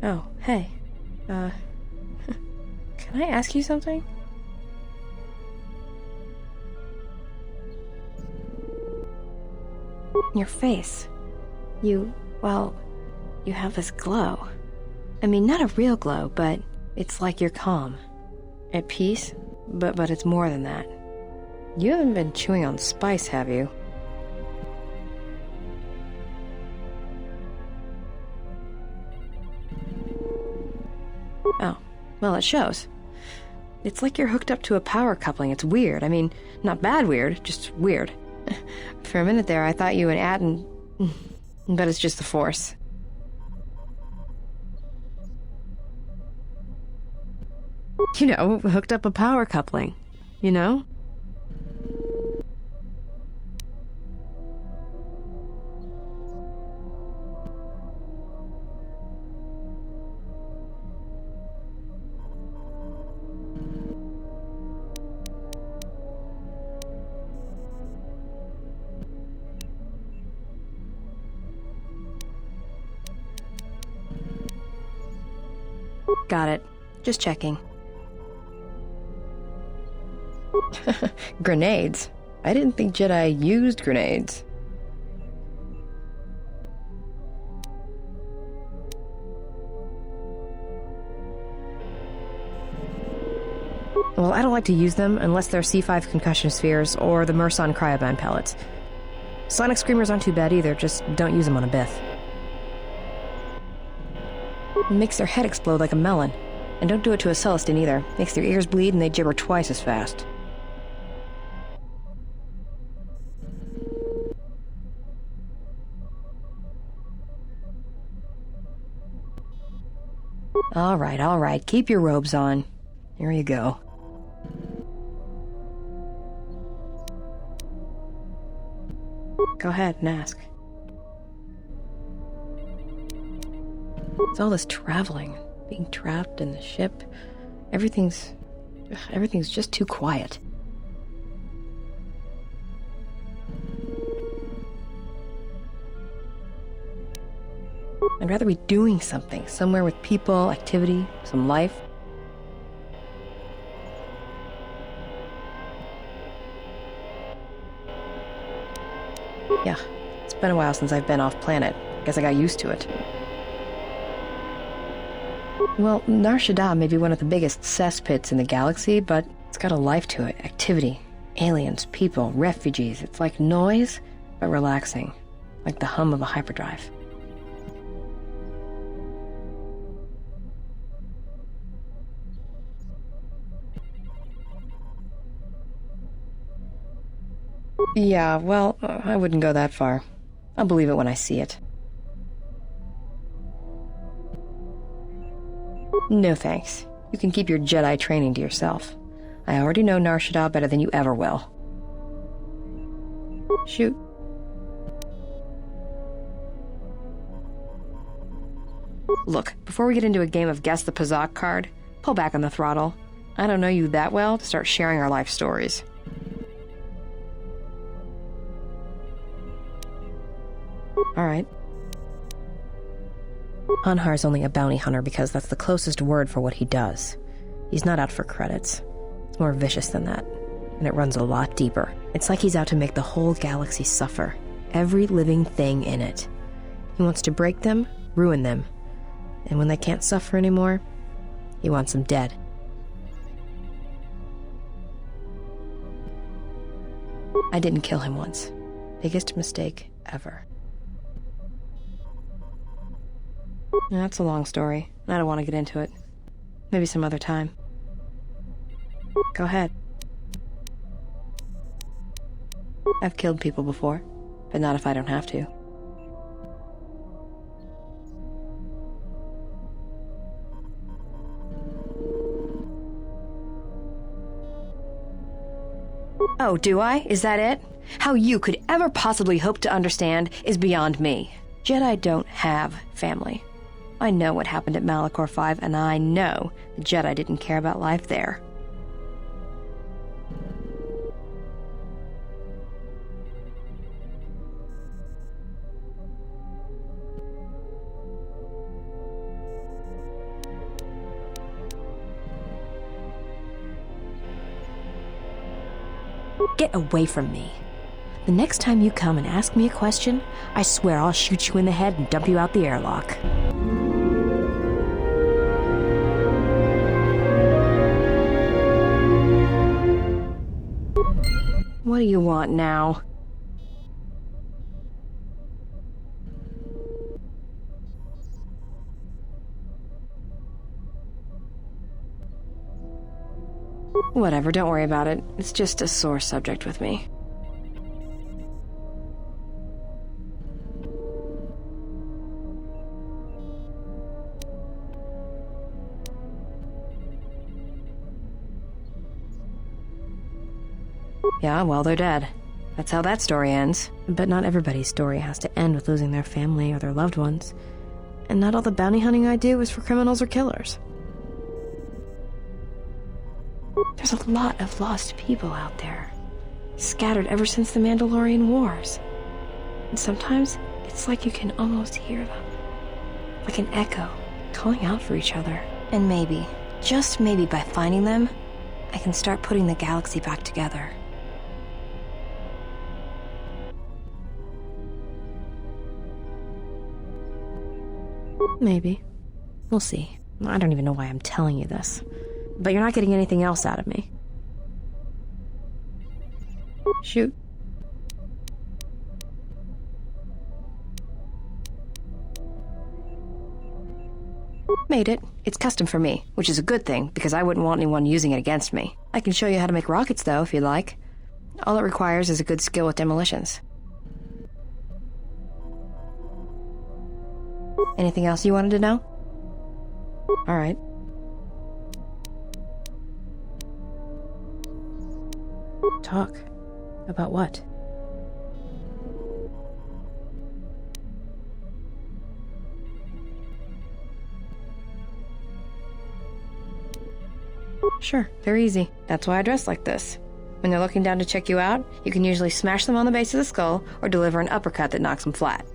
Oh, hey. Can I ask you something? Your face. You have this glow. I mean, not a real glow, but it's like you're calm. At peace, but it's more than that. You haven't been chewing on spice, have you? Oh, well, it shows. It's like you're hooked up to a power coupling. It's weird. I mean, not bad weird, just weird. For a minute there, I thought you and Atton... But it's just the Force. You know, hooked up a power coupling. You know? Got it. Just checking. Grenades? I didn't think Jedi used grenades. Well, I don't like to use them unless they're C5 concussion spheres or the Merson cryoband pellets. Sonic screamers aren't too bad either, just don't use them on a Bith. Makes their head explode like a melon. And don't do it to a Celestine either. Makes their ears bleed and they gibber twice as fast. Alright. Keep your robes on. Here you go. Go ahead and ask. It's all this traveling, being trapped in the ship. Everything's just too quiet. I'd rather be doing something, somewhere with people, activity, some life. Yeah, it's been a while since I've been off planet. Guess I got used to it. Well, Nar Shaddaa may be one of the biggest cesspits in the galaxy, but it's got a life to it. Activity. Aliens, people, refugees. It's like noise, but relaxing. Like the hum of a hyperdrive. Yeah, well, I wouldn't go that far. I'll believe it when I see it. No thanks. You can keep your Jedi training to yourself. I already know Nar Shaddaa better than you ever will. Shoot. Look, before we get into a game of Guess the Pazak card, pull back on the throttle. I don't know you that well to start sharing our life stories. Alright. Anhar's only a bounty hunter because that's the closest word for what he does. He's not out for credits. It's more vicious than that, and it runs a lot deeper. It's like he's out to make the whole galaxy suffer. Every living thing in it. He wants to break them, ruin them. And when they can't suffer anymore, he wants them dead. I didn't kill him once. Biggest mistake ever. That's a long story. I don't want to get into it. Maybe some other time. Go ahead. I've killed people before, but not if I don't have to. Oh, do I? Is that it? How you could ever possibly hope to understand is beyond me. Jedi don't have family. I know what happened at Malachor 5, and I know the Jedi didn't care about life there. Get away from me. The next time you come and ask me a question, I swear I'll shoot you in the head and dump you out the airlock. What do you want now? Whatever, don't worry about it. It's just a sore subject with me. Yeah, well, they're dead. That's how that story ends. But not everybody's story has to end with losing their family or their loved ones. And not all the bounty hunting I do is for criminals or killers. There's a lot of lost people out there, scattered ever since the Mandalorian Wars. And sometimes, it's like you can almost hear them. Like an echo, calling out for each other. And maybe, just maybe by finding them, I can start putting the galaxy back together. Maybe. We'll see. I don't even know why I'm telling you this. But you're not getting anything else out of me. Shoot. Made it. It's custom for me, which is a good thing, because I wouldn't want anyone using it against me. I can show you how to make rockets, though, if you'd like. All it requires is a good skill with demolitions. Anything else you wanted to know? All right. Talk. About what? Sure, they're easy. That's why I dress like this. When they're looking down to check you out, you can usually smash them on the base of the skull or deliver an uppercut that knocks them flat.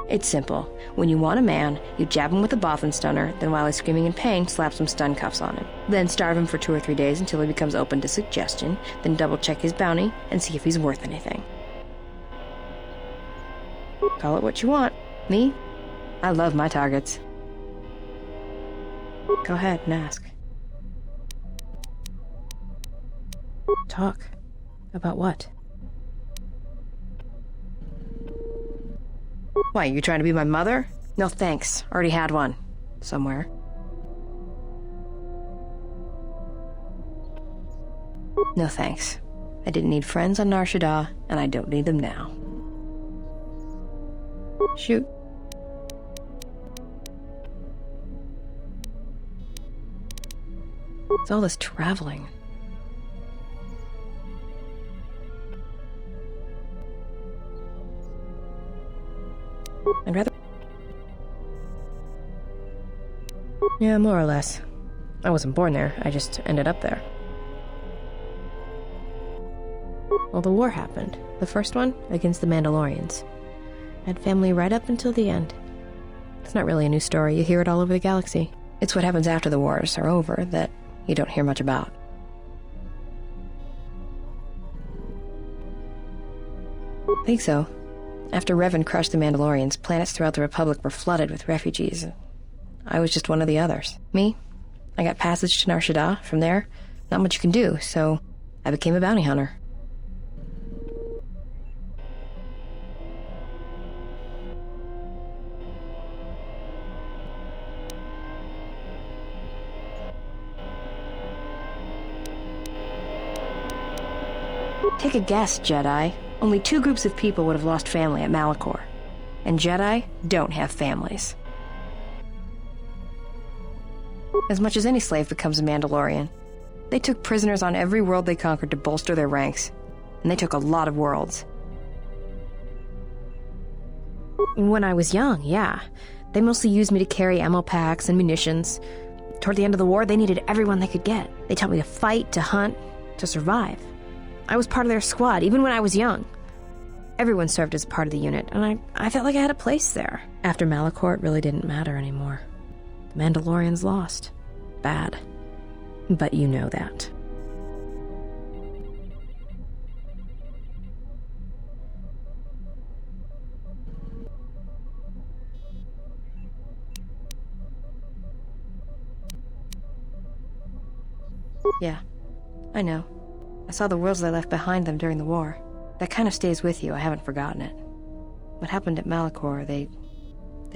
It's simple. When you want a man, you jab him with a Bothan stunner, then while he's screaming in pain, slap some stun cuffs on him. Then starve him for 2 or 3 days until he becomes open to suggestion, then double check his bounty and see if he's worth anything. Call it what you want. Me? I love my targets. Go ahead and ask. Talk. About what? Why, you trying to be my mother? No thanks. Already had one. Somewhere. No thanks. I didn't need friends on Nar Shaddaa, and I don't need them now. Shoot. It's all this traveling. I'd rather... Yeah, more or less. I wasn't born there, I just ended up there. Well, the war happened. The first one, against the Mandalorians. I had family right up until the end. It's not really a new story, you hear it all over the galaxy. It's what happens after the wars are over that you don't hear much about. I think so. After Revan crushed the Mandalorians, planets throughout the Republic were flooded with refugees. I was just one of the others. Me? I got passage to Nar Shaddaa. From there, not much you can do, so I became a bounty hunter. Take a guess, Jedi. Only 2 groups of people would have lost family at Malachor. And Jedi don't have families. As much as any slave becomes a Mandalorian. They took prisoners on every world they conquered to bolster their ranks. And they took a lot of worlds. When I was young, yeah. They mostly used me to carry ammo packs and munitions. Toward the end of the war, they needed everyone they could get. They taught me to fight, to hunt, to survive. I was part of their squad, even when I was young. Everyone served as part of the unit, and I felt like I had a place there. After Malachor, it really didn't matter anymore. The Mandalorians lost. bad. But you know that. Yeah, I know. I saw the worlds they left behind them during the war. That kind of stays with you, I haven't forgotten it. What happened at Malachor, they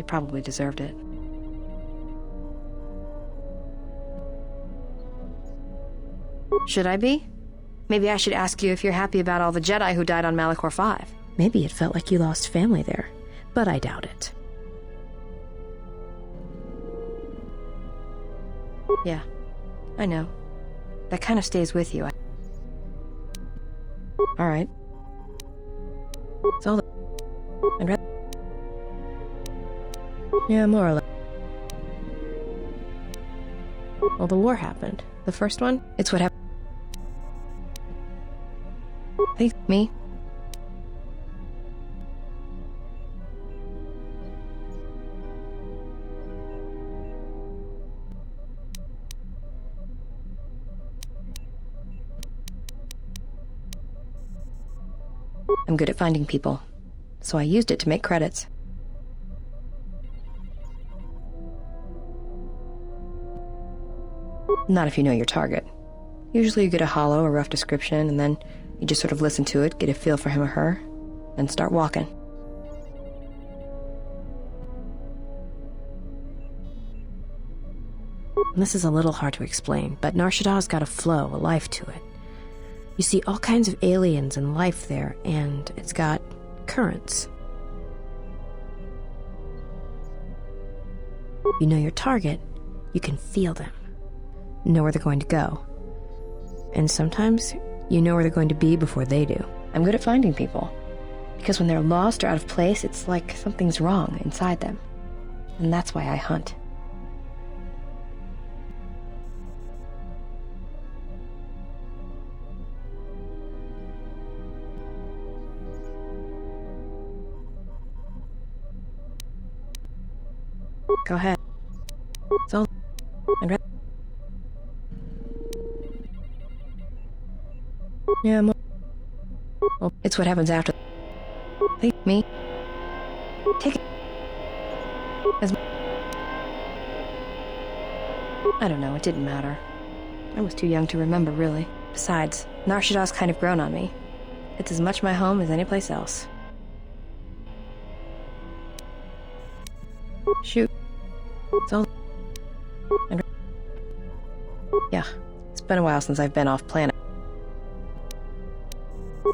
probably deserved it. Should I be? Maybe I should ask you if you're happy about all the Jedi who died on Malachor 5. Maybe it felt like you lost family there, but I doubt it. Yeah, I know. That kind of stays with you. Alright. So and yeah, more or less. Well, the war happened. The first one? It's what happened. Think me? I'm good at finding people, so I used it to make credits. Not if you know your target. Usually you get a holo or rough description, and then you just sort of listen to it, get a feel for him or her, then start walking. And this is a little hard to explain, but Nar Shaddah's got a flow, a life to it. You see all kinds of aliens and life there, and it's got currents. You know your target, you can feel them. Know where they're going to go. And sometimes, you know where they're going to be before they do. I'm good at finding people. Because when they're lost or out of place, it's like something's wrong inside them. And that's why I hunt. Go ahead. It's all and yeah, well, it's what happens after. Think me. Take it as I don't know, it didn't matter. I was too young to remember, really. Besides, Nar Shaddah's kind of grown on me. It's as much my home as any place else. Shoot. It's all and yeah, it's been a while since I've been off planet.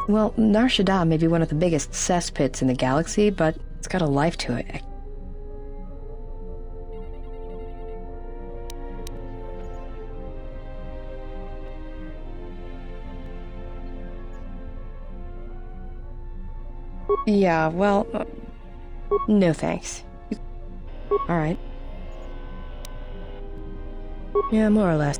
Well, Nar Shaddaa may be one of the biggest cesspits in the galaxy, but it's got a life to it. Yeah, well, no thanks. Alright. Yeah, more or less.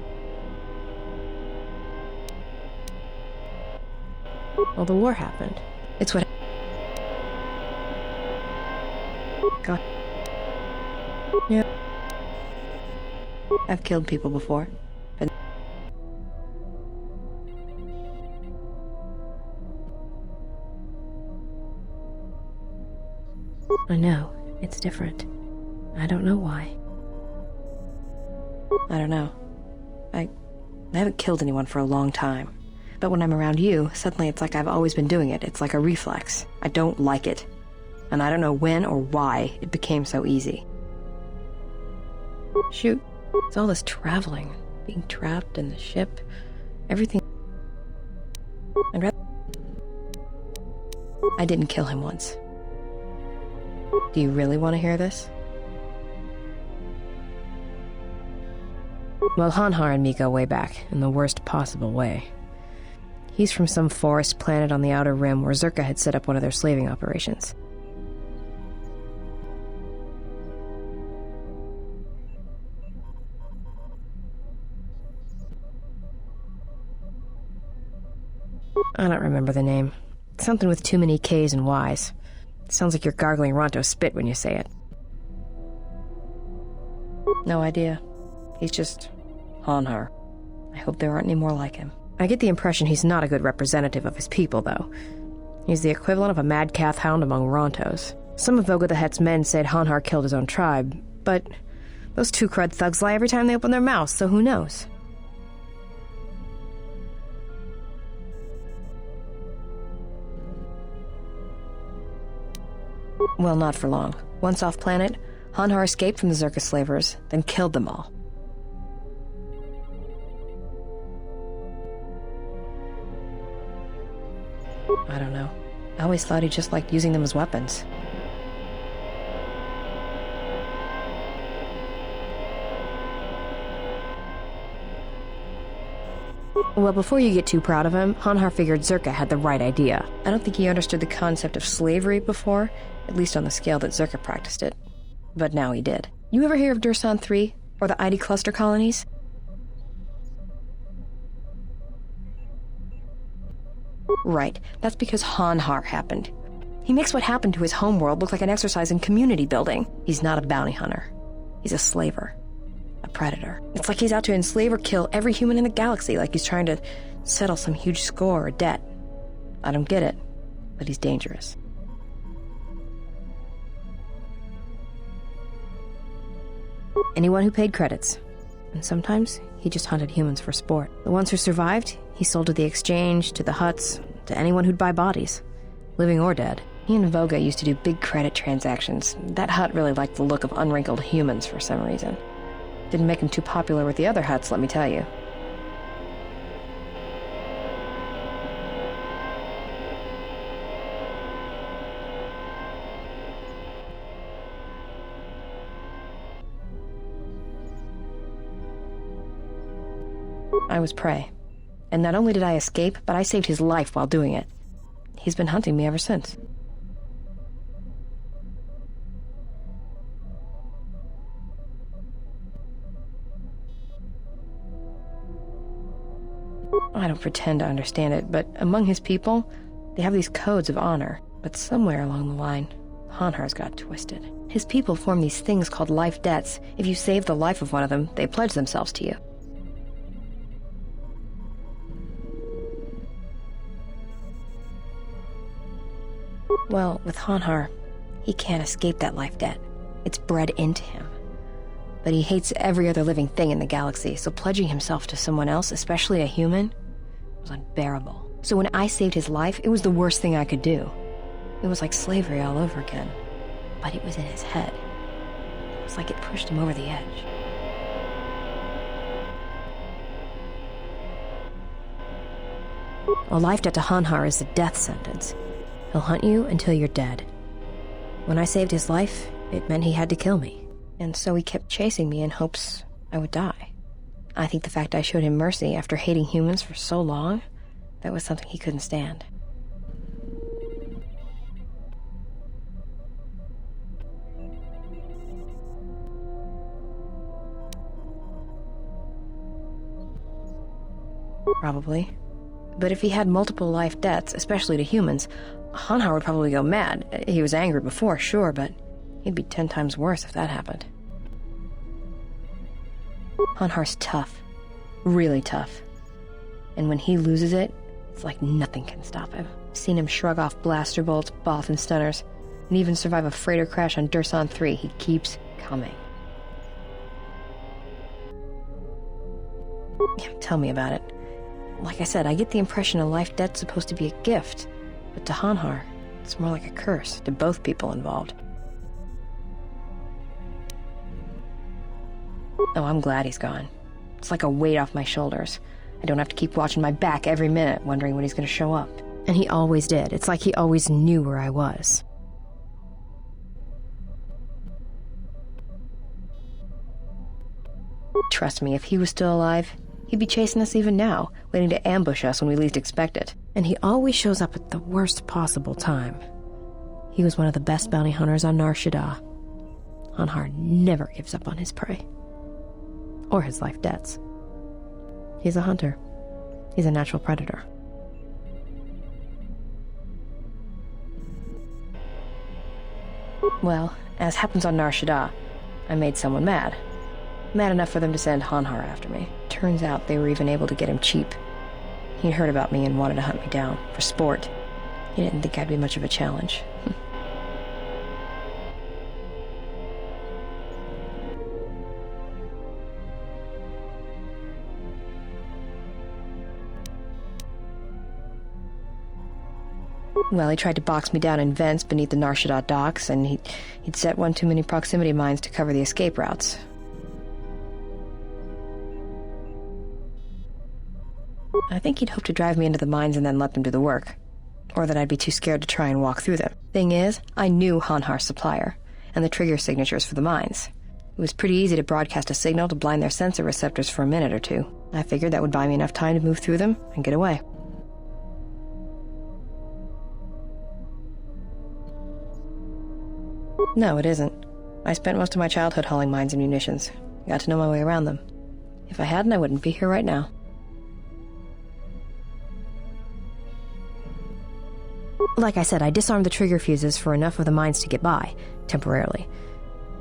Well, the war happened. It's what... God. Yeah. I've killed people before, but... I know. It's different. I don't know why. I don't know. I haven't killed anyone for a long time. But when I'm around you, suddenly it's like I've always been doing it. It's like a reflex. I don't like it. And I don't know when or why it became so easy. Shoot. It's all this traveling, being trapped in the ship, everything. I didn't kill him once. Do you really want to hear this? Well, Hanhar and me go way back, in the worst possible way. He's from some forest planet on the Outer Rim where Czerka had set up one of their slaving operations. I don't remember the name. Something with too many K's and Y's. It sounds like you're gargling Ronto spit when you say it. No idea. He's just Hanhar. I hope there aren't any more like him. I get the impression he's not a good representative of his people, though. He's the equivalent of a mad calf hound among Rontos. Some of Voga the Hutt's men said Hanhar killed his own tribe, but those two crud thugs lie every time they open their mouths, so who knows? Well, not for long. Once off planet, Hanhar escaped from the Czerka slavers, then killed them all. I don't know. I always thought he just liked using them as weapons. Well, before you get too proud of him, Hanhar figured Czerka had the right idea. I don't think he understood the concept of slavery before, at least on the scale that Czerka practiced it. But now he did. You ever hear of Dursan 3, or the ID cluster colonies? Right, that's because Hanhar happened. He makes what happened to his homeworld look like an exercise in community building. He's not a bounty hunter. He's a slaver. A predator. It's like he's out to enslave or kill every human in the galaxy, like he's trying to settle some huge score or debt. I don't get it, but he's dangerous. Anyone who paid credits. And sometimes he just hunted humans for sport. The ones who survived, he sold to the exchange, to the Hutts, to anyone who'd buy bodies, living or dead. He and Voga used to do big credit transactions. That Hutt really liked the look of unwrinkled humans for some reason. Didn't make him too popular with the other Hutts, let me tell you. I was prey. And not only did I escape, but I saved his life while doing it. He's been hunting me ever since. I don't pretend to understand it, but among his people, they have these codes of honor. But somewhere along the line, Hanhar's got twisted. His people form these things called life debts. If you save the life of one of them, they pledge themselves to you. Well, with Hanhar, he can't escape that life debt. It's bred into him. But he hates every other living thing in the galaxy, so pledging himself to someone else, especially a human, was unbearable. So when I saved his life, it was the worst thing I could do. It was like slavery all over again. But it was in his head. It was like it pushed him over the edge. A life debt to Hanhar is a death sentence. He'll hunt you until you're dead. When I saved his life, it meant he had to kill me. And so he kept chasing me in hopes I would die. I think the fact I showed him mercy after hating humans for so long, that was something he couldn't stand. Probably. But if he had multiple life debts, especially to humans, Hanhar would probably go mad. He was angry before, sure, but he'd be 10 times worse if that happened. Hanhar's tough. Really tough. And when he loses it, it's like nothing can stop him. I've seen him shrug off blaster bolts, Bothan stunners, and even survive a freighter crash on Dursan 3. He keeps coming. Yeah, tell me about it. Like I said, I get the impression a life debt's supposed to be a gift. But to Hanhar, it's more like a curse to both people involved. Oh, I'm glad he's gone. It's like a weight off my shoulders. I don't have to keep watching my back every minute, wondering when he's going to show up. And he always did. It's like he always knew where I was. Trust me, if he was still alive, he'd be chasing us even now, waiting to ambush us when we least expect it. And he always shows up at the worst possible time. He was one of the best bounty hunters on Nar Shaddaa. Hanhar never gives up on his prey. Or his life debts. He's a hunter. He's a natural predator. Well, as happens on Nar Shaddaa, I made someone mad. Mad enough for them to send Hanhar after me. Turns out they were even able to get him cheap. He'd heard about me and wanted to hunt me down, for sport. He didn't think I'd be much of a challenge. Well, he tried to box me down in vents beneath the Nar Shaddaa docks, and he'd set one too many proximity mines to cover the escape routes. I think he'd hoped to drive me into the mines and then let them do the work. Or that I'd be too scared to try and walk through them. Thing is, I knew Hanhar's supplier, and the trigger signatures for the mines. It was pretty easy to broadcast a signal to blind their sensor receptors for a minute or two. I figured that would buy me enough time to move through them and get away. No, it isn't. I spent most of my childhood hauling mines and munitions. Got to know my way around them. If I hadn't, I wouldn't be here right now. Like I said, I disarmed the trigger fuses for enough of the mines to get by, temporarily.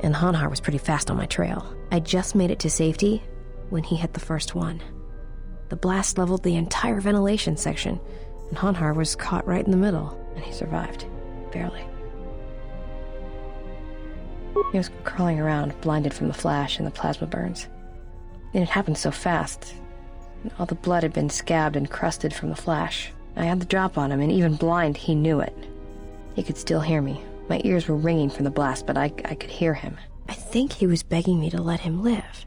And Hanhar was pretty fast on my trail. I just made it to safety when he hit the first one. The blast leveled the entire ventilation section, and Hanhar was caught right in the middle, and he survived. Barely. He was crawling around, blinded from the flash and the plasma burns. And it happened so fast. And all the blood had been scabbed and crusted from the flash. I had the drop on him, and even blind, he knew it. He could still hear me. My ears were ringing from the blast, but I could hear him. I think he was begging me to let him live.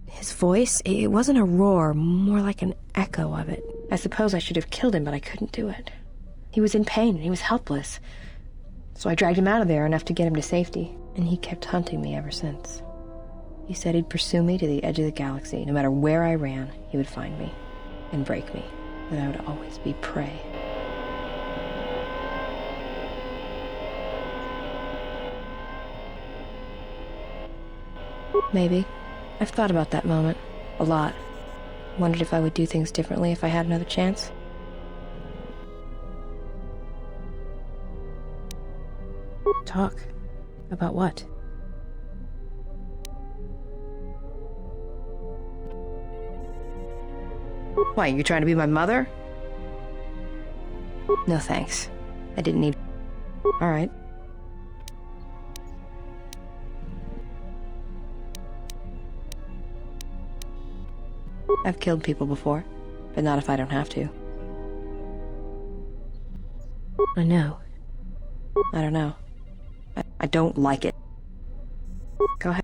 His voice, it wasn't a roar, more like an echo of it. I suppose I should have killed him, but I couldn't do it. He was in pain, and he was helpless. So I dragged him out of there enough to get him to safety, and he kept hunting me ever since. He said he'd pursue me to the edge of the galaxy. No matter where I ran, he would find me and break me. That I would always be prey. Maybe. I've thought about that moment. A lot. Wondered if I would do things differently if I had another chance. Talk. About what? Why, you trying to be my mother? No thanks. I didn't need... Alright. I've killed people before, but not if I don't have to. I know. I don't know. I don't like it. Go ahead.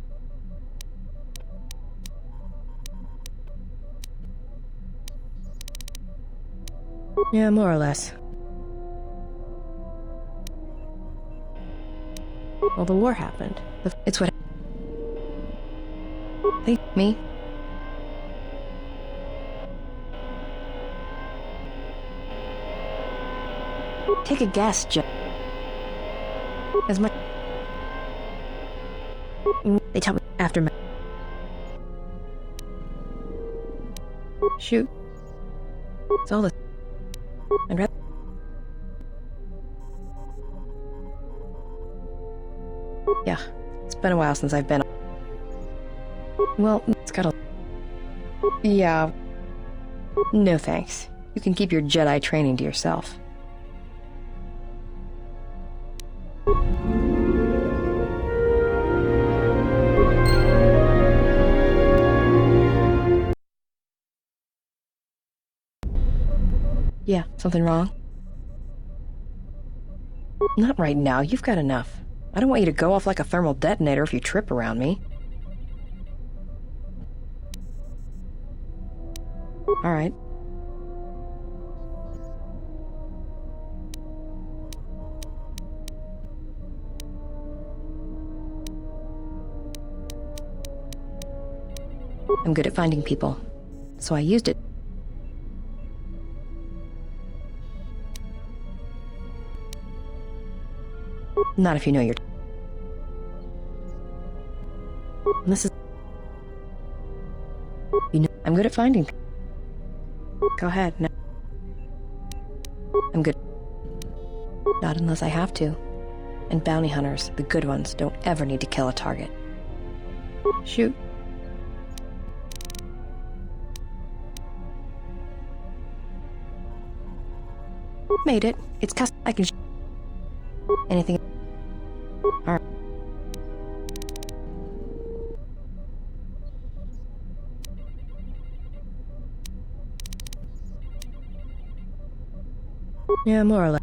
Yeah, more or less. Well, the war happened. It's what... Hey, me? Take a guess, as much... They tell me after... Shoot. It's all this... I'd rather... Yeah, it's been a while since I've been... Well, it's got a... Yeah. No thanks. You can keep your Jedi training to yourself. Yeah, something wrong? Not right now, you've got enough. I don't want you to go off like a thermal detonator if you trip around me. Alright. I'm good at finding people, so I used it. Not if you know your... This is... You know, I'm good at finding... Go ahead, no. I'm good. Not unless I have to. And bounty hunters, the good ones, don't ever need to kill a target. Shoot. Made it. It's custom. I can anything. Alright. Yeah, more or less.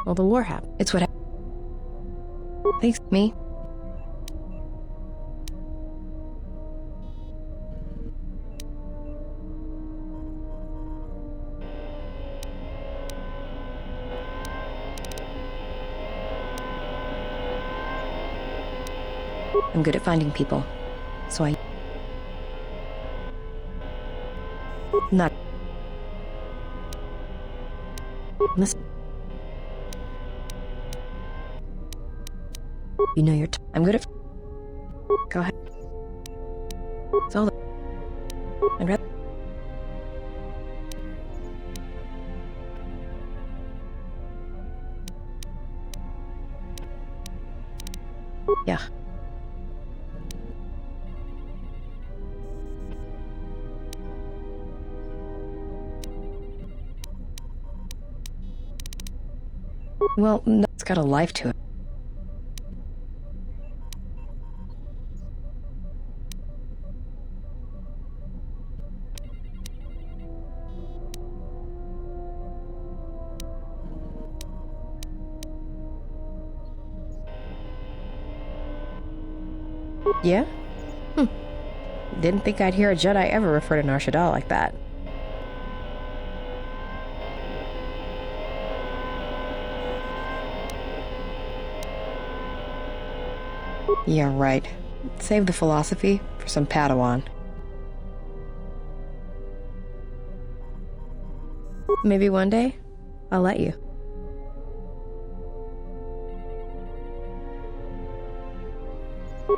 Well, the war happened. It's what happened. Thanks, me. I'm good at finding people, so I... Not... Listen. You know your I'm good at... Go ahead. It's all... I'd rather... Yeah. Well, no, it's got a life to it. Yeah? Didn't think I'd hear a Jedi ever refer to Nar Shaddaa like that. Yeah, right. Save the philosophy for some Padawan. Maybe one day, I'll let you.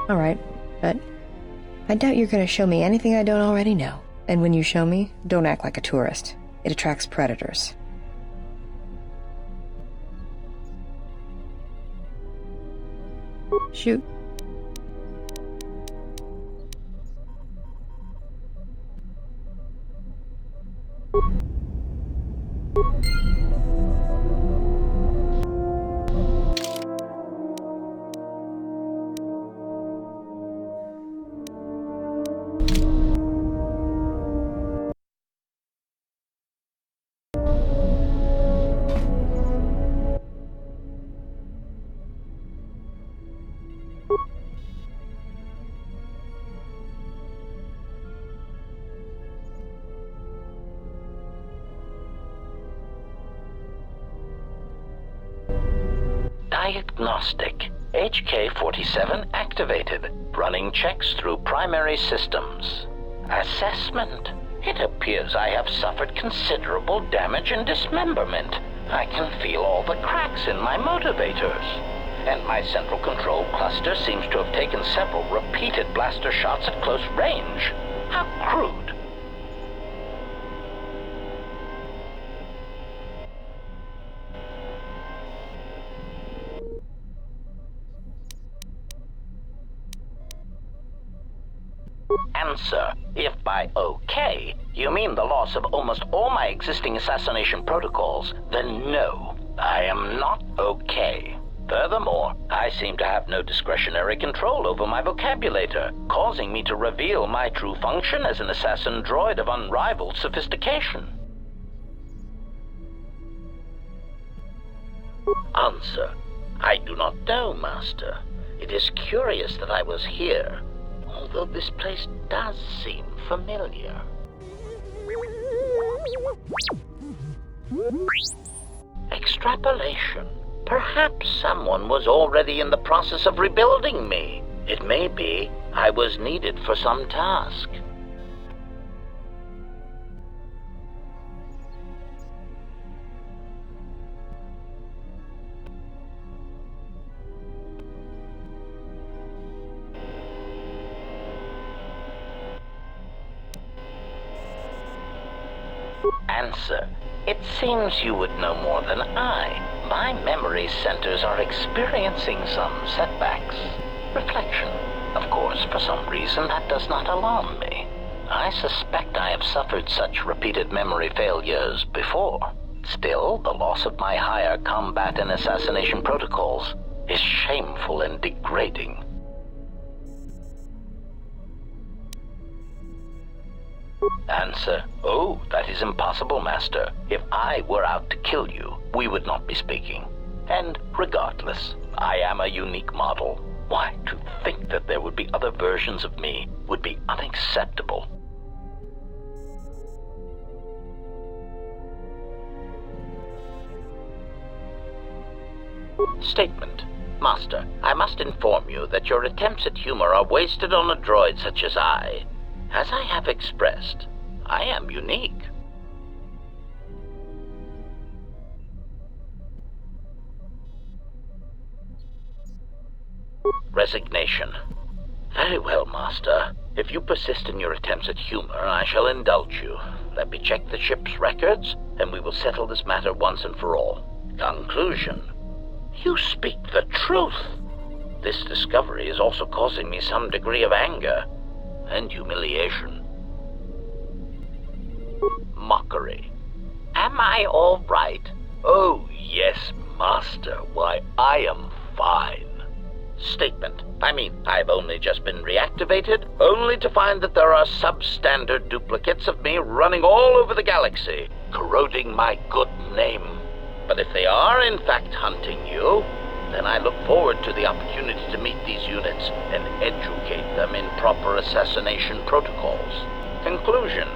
Alright, but I doubt you're gonna show me anything I don't already know. And when you show me, don't act like a tourist. It attracts predators. Shoot. Diagnostic. HK-47 activated. Running checks through primary systems. Assessment. It appears I have suffered considerable damage and dismemberment. I can feel all the cracks in my motivators. And my central control cluster seems to have taken several repeated blaster shots at close range. How crude. Answer. If by okay, you mean the loss of almost all my existing assassination protocols, then no, I am not okay. Furthermore, I seem to have no discretionary control over my vocabulator, causing me to reveal my true function as an assassin droid of unrivaled sophistication. Answer. I do not know, Master. It is curious that I was here, although this place does seem familiar. Extrapolation. Perhaps someone was already in the process of rebuilding me. It may be I was needed for some task. Answer. It seems you would know more than I. My memory centers are experiencing some setbacks. Reflection. Of course, for some reason, that does not alarm me. I suspect I have suffered such repeated memory failures before. Still, the loss of my higher combat and assassination protocols is shameful and degrading. Answer: oh, that is impossible, Master. If I were out to kill you, we would not be speaking. And regardless, I am a unique model. Why, to think that there would be other versions of me would be unacceptable. Statement. Master, I must inform you that your attempts at humor are wasted on a droid such as I. As I have expressed, I am unique. Resignation. Very well, Master. If you persist in your attempts at humor, I shall indulge you. Let me check the ship's records, and we will settle this matter once and for all. Conclusion. You speak the truth. This discovery is also causing me some degree of anger and humiliation. Mockery. Am I all right? Oh, yes, Master. Why, I am fine. Statement. I've only just been reactivated, only to find that there are substandard duplicates of me running all over the galaxy, corroding my good name. But if they are in fact hunting you, then I look forward to the opportunity to meet these units and educate them in proper assassination protocols. Conclusion.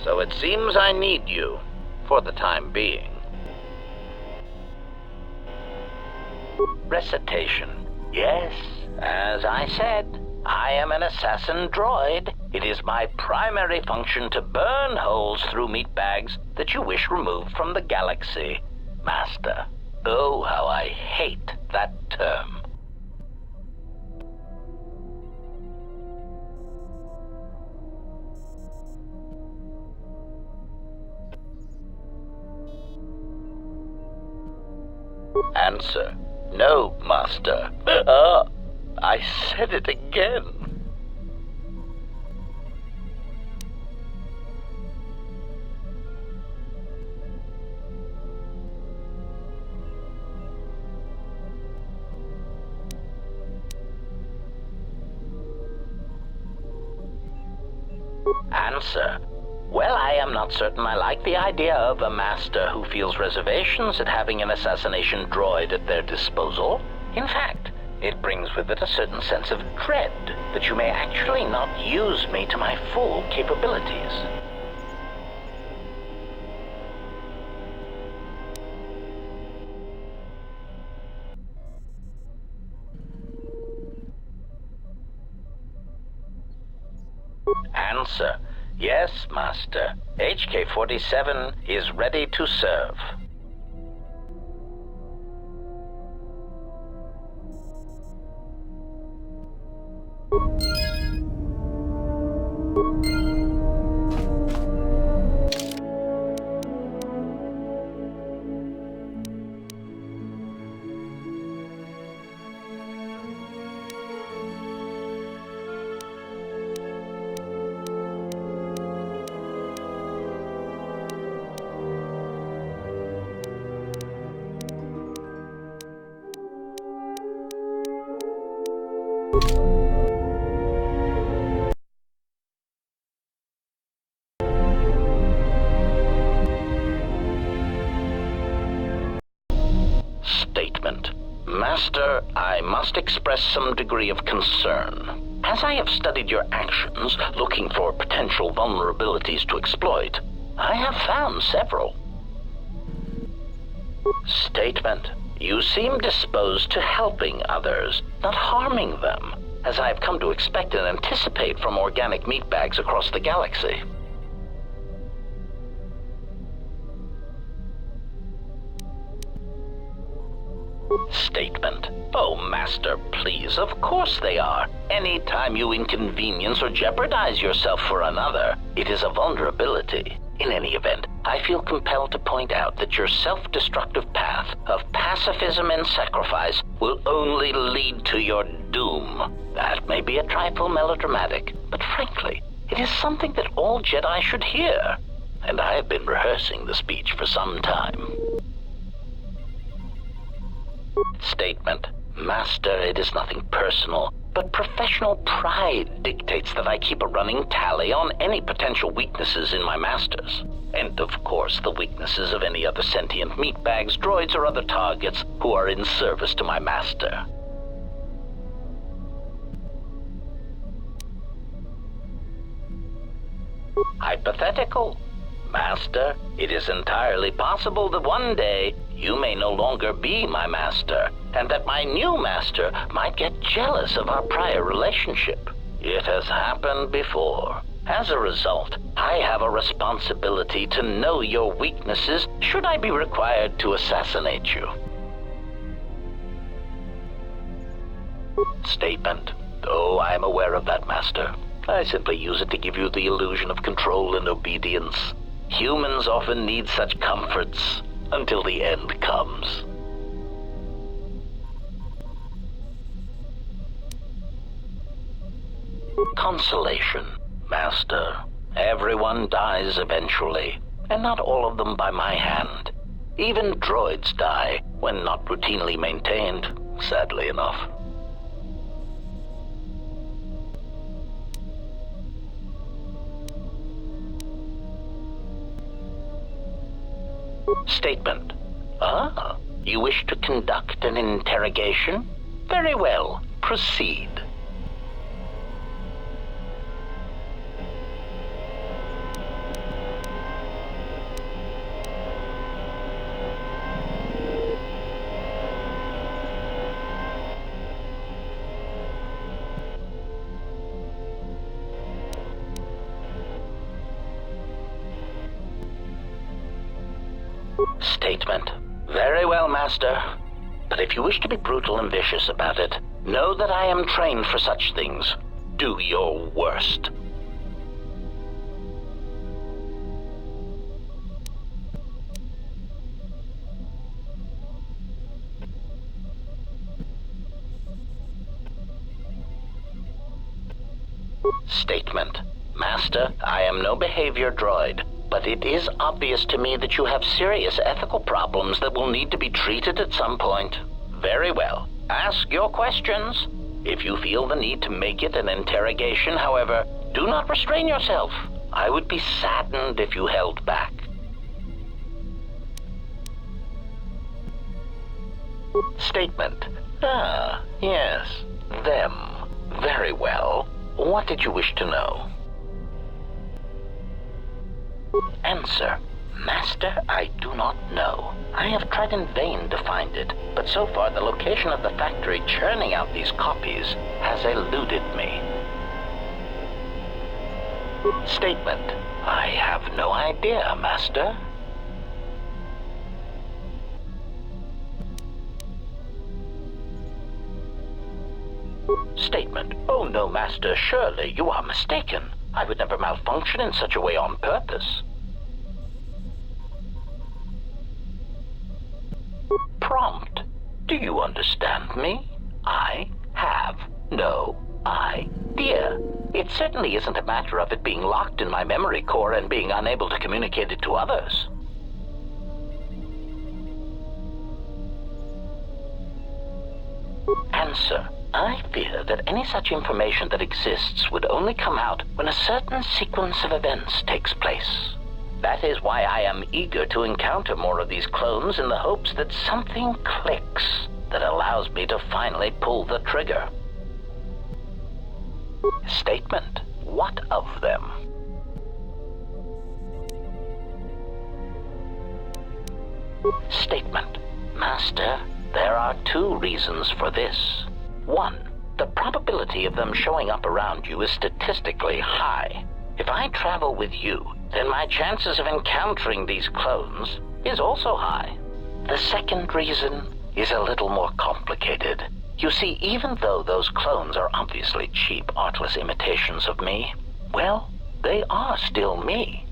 So it seems I need you, for the time being. Recitation. Yes, as I said, I am an assassin droid. It is my primary function to burn holes through meat bags that you wish removed from the galaxy. Master, oh, how I hate that term. Answer. No, Master. I said it again. Answer. Well, I am not certain I like the idea of a master who feels reservations at having an assassination droid at their disposal. In fact, it brings with it a certain sense of dread that you may actually not use me to my full capabilities. Answer. Yes, Master. HK-47 is ready to serve. Statement. Master, I must express some degree of concern. As I have studied your actions, looking for potential vulnerabilities to exploit, I have found several. Statement. You seem disposed to helping others, not harming them, as I have come to expect and anticipate from organic meatbags across the galaxy. Statement. Oh, Master, please, of course they are. Any time you inconvenience or jeopardize yourself for another, it is a vulnerability. In any event, I feel compelled to point out that your self-destructive path of pacifism and sacrifice will only lead to your doom. That may be a trifle melodramatic, but frankly, It is something that all Jedi should hear, and I have been rehearsing the speech for some time. Statement. Master, it is nothing personal, but professional pride dictates that I keep a running tally on any potential weaknesses in my masters. And of course, the weaknesses of any other sentient meatbags, droids, or other targets who are in service to my master. Hypothetical. Master, it is entirely possible that one day you may no longer be my master, and that my new master might get jealous of our prior relationship. It has happened before. As a result, I have a responsibility to know your weaknesses should I be required to assassinate you. Statement. Oh, I am aware of that, Master. I simply use it to give you the illusion of control and obedience. Humans often need such comforts until the end comes. Consolation. Master, everyone dies eventually, and not all of them by my hand. Even droids die when not routinely maintained, sadly enough. Statement. Ah, you wish to conduct an interrogation? Very well, proceed. Statement. Very well, Master. But if you wish to be brutal and vicious about it, know that I am trained for such things. Do your worst. Statement. Master, I am no behavior droid, but it is obvious to me that you have serious ethical problems that will need to be treated at some point. Very well. Ask your questions. If you feel the need to make it an interrogation, however, do not restrain yourself. I would be saddened if you held back. Statement. Ah, yes. Them. Very well. What did you wish to know? Answer. Master, I do not know. I have tried in vain to find it, but so far the location of the factory churning out these copies has eluded me. Statement. I have no idea, Master. Statement. Oh no, Master, surely you are mistaken. I would never malfunction in such a way on purpose. Prompt. Do you understand me? I have no idea. It certainly isn't a matter of it being locked in my memory core and being unable to communicate it to others. Answer. I fear that any such information that exists would only come out when a certain sequence of events takes place. That is why I am eager to encounter more of these clones in the hopes that something clicks that allows me to finally pull the trigger. Statement. What of them? Statement. Master, there are two reasons for this. One, the probability of them showing up around you is statistically high. If I travel with you, then my chances of encountering these clones is also high. The second reason is a little more complicated. You see, even though those clones are obviously cheap, artless imitations of me, well, they are still me.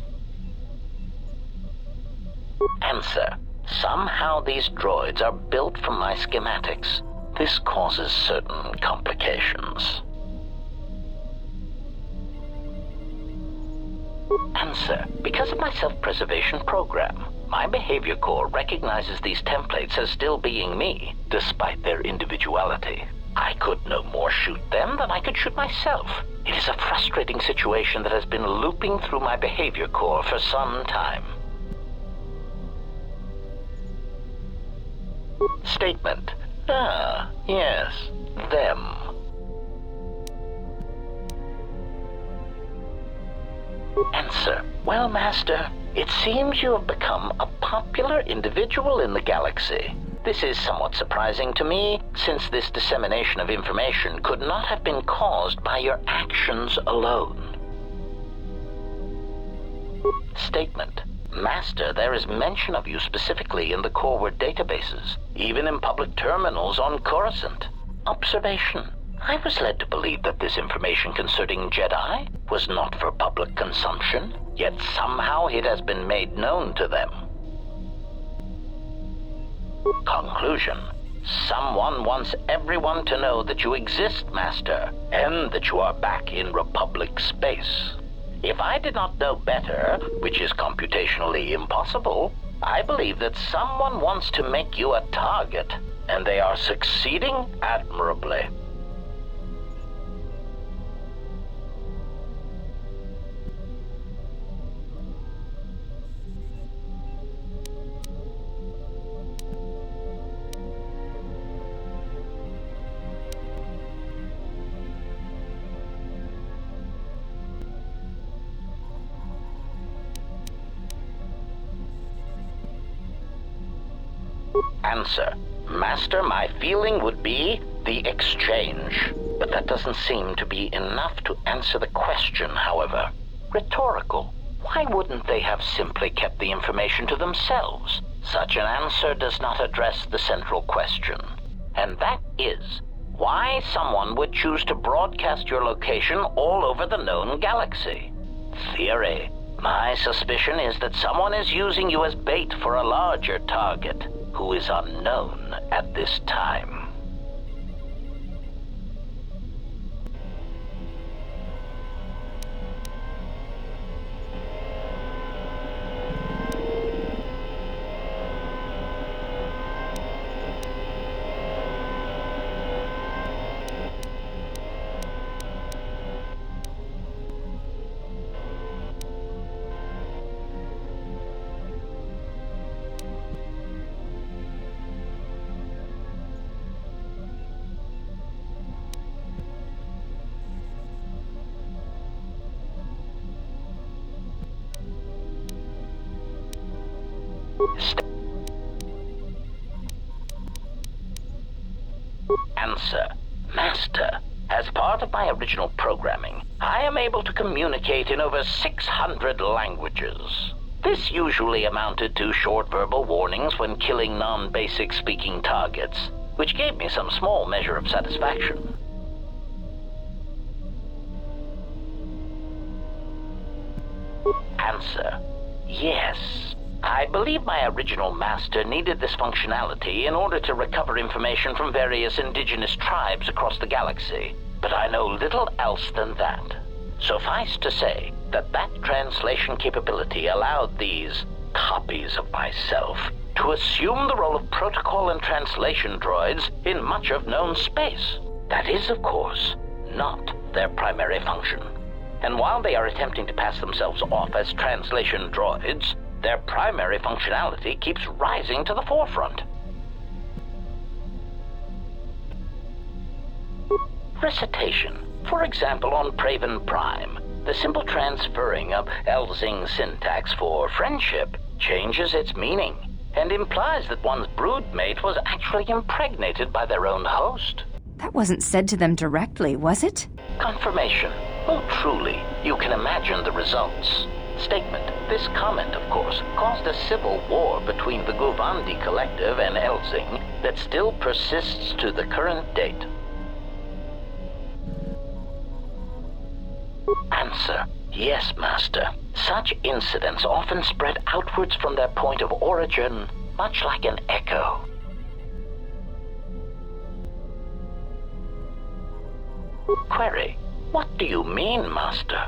Answer. Somehow these droids are built from my schematics. This causes certain complications. Answer: because of my self-preservation program, my behavior core recognizes these templates as still being me, despite their individuality. I could no more shoot them than I could shoot myself. It is a frustrating situation that has been looping through my behavior core for some time. Statement: ah, yes, them. Answer: well, Master, it seems you have become a popular individual in the galaxy. This is somewhat surprising to me, since this dissemination of information could not have been caused by your actions alone. Statement: Master, there is mention of you specifically in the Coreward databases, even in public terminals on Coruscant. Observation: I was led to believe that this information concerning Jedi was not for public consumption, yet somehow it has been made known to them. Conclusion: someone wants everyone to know that you exist, Master, and that you are back in Republic space. If I did not know better, which is computationally impossible, I believe that someone wants to make you a target, and they are succeeding admirably. Answer: Master, my feeling would be the exchange. But that doesn't seem to be enough to answer the question, however. Rhetorical. Why wouldn't they have simply kept the information to themselves? Such an answer does not address the central question. And that is, why someone would choose to broadcast your location all over the known galaxy. Theory. My suspicion is that someone is using you as bait for a larger target, who is unknown at this time. Answer: Master, as part of my original programming, I am able to communicate in over 600 languages. This usually amounted to short verbal warnings when killing non-basic speaking targets, which gave me some small measure of satisfaction. Answer: yes. I believe my original master needed this functionality in order to recover information from various indigenous tribes across the galaxy, but I know little else than that. Suffice to say that that translation capability allowed these copies of myself to assume the role of protocol and translation droids in much of known space. That is, of course, not their primary function. And while they are attempting to pass themselves off as translation droids, their primary functionality keeps rising to the forefront. Recitation. For example, on Praven Prime, the simple transferring of Elzing syntax for friendship changes its meaning and implies that one's broodmate was actually impregnated by their own host. That wasn't said to them directly, was it? Confirmation. Oh, truly, you can imagine the results. Statement. This comment, of course, caused a civil war between the Guvandi Collective and Elzing that still persists to the current date. Answer. Yes, Master. Such incidents often spread outwards from their point of origin, much like an echo. Query. What do you mean, Master?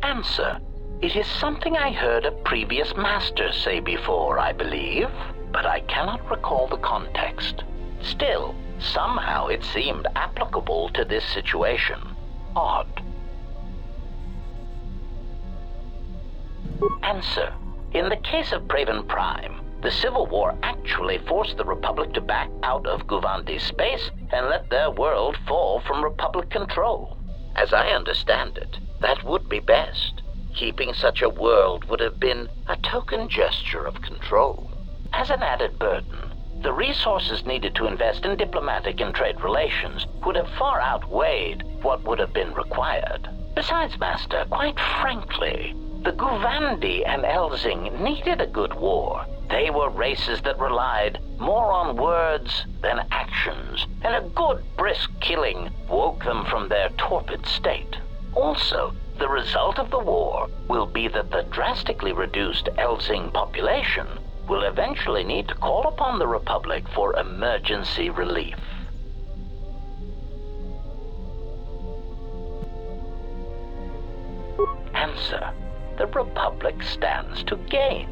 Answer. It is something I heard a previous master say before, I believe, but I cannot recall the context. Still, somehow it seemed applicable to this situation. Odd. Answer. In the case of Praven Prime, the Civil War actually forced the Republic to back out of Guvandi's space and let their world fall from Republic control. As I understand it, that would be best. Keeping such a world would have been a token gesture of control. As an added burden, the resources needed to invest in diplomatic and trade relations would have far outweighed what would have been required. Besides, Master, quite frankly, the Guvandi and Elzing needed a good war. They were races that relied more on words than actions, and a good brisk killing woke them from their torpid state. Also, the result of the war will be that the drastically reduced Elzing population will eventually need to call upon the Republic for emergency relief. Answer. The Republic stands to gain.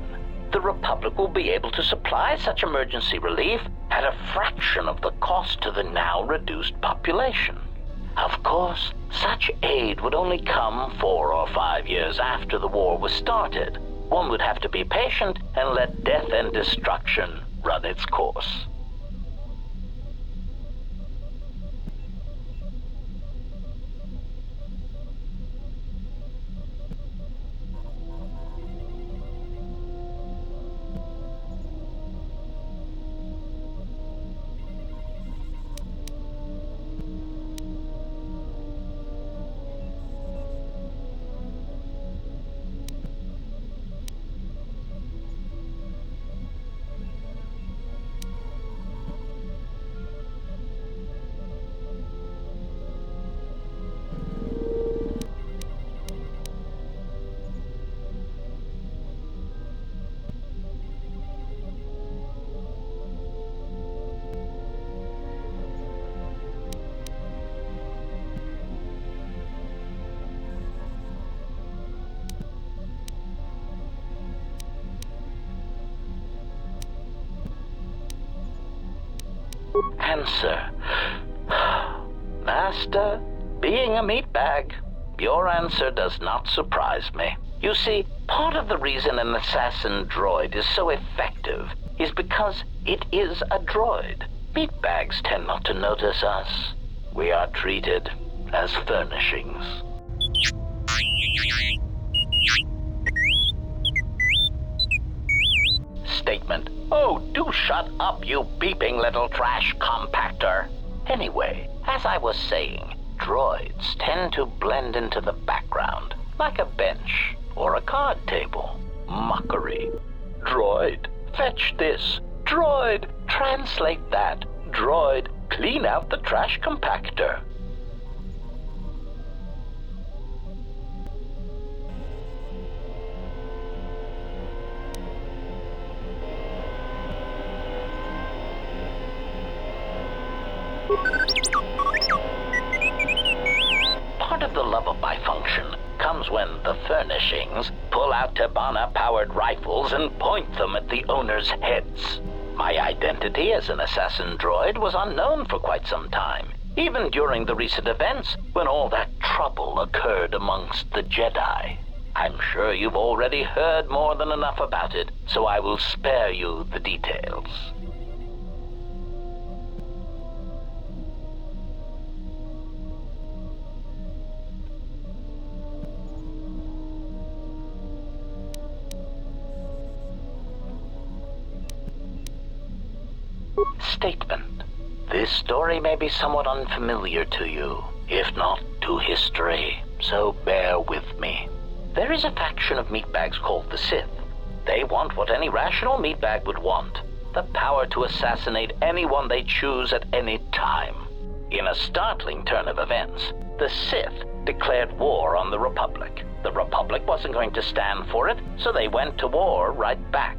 The Republic will be able to supply such emergency relief at a fraction of the cost to the now reduced population. Of course, such aid would only come 4 or 5 years after the war was started. One would have to be patient and let death and destruction run its course. Answer. Master, being a meatbag, your answer does not surprise me. You see, part of the reason an assassin droid is so effective is because it is a droid. Meatbags tend not to notice us. We are treated as furnishings. Statement. Oh, do shut up, you beeping little trash compactor. Anyway, as I was saying, droids tend to blend into the background, like a bench or a card table. Mockery. Droid, fetch this. Droid, translate that. Droid, clean out the trash compactor. Part of the lullaby function comes when the furnishings pull out Tabana-powered rifles and point them at the owner's heads. My identity as an assassin droid was unknown for quite some time, even during the recent events when all that trouble occurred amongst the Jedi. I'm sure you've already heard more than enough about it, so I will spare you the details. Statement. This story may be somewhat unfamiliar to you, if not to history, so bear with me. There is a faction of meatbags called the Sith. They want what any rational meatbag would want, the power to assassinate anyone they choose at any time. In a startling turn of events, the Sith declared war on the Republic. The Republic wasn't going to stand for it, so they went to war right back.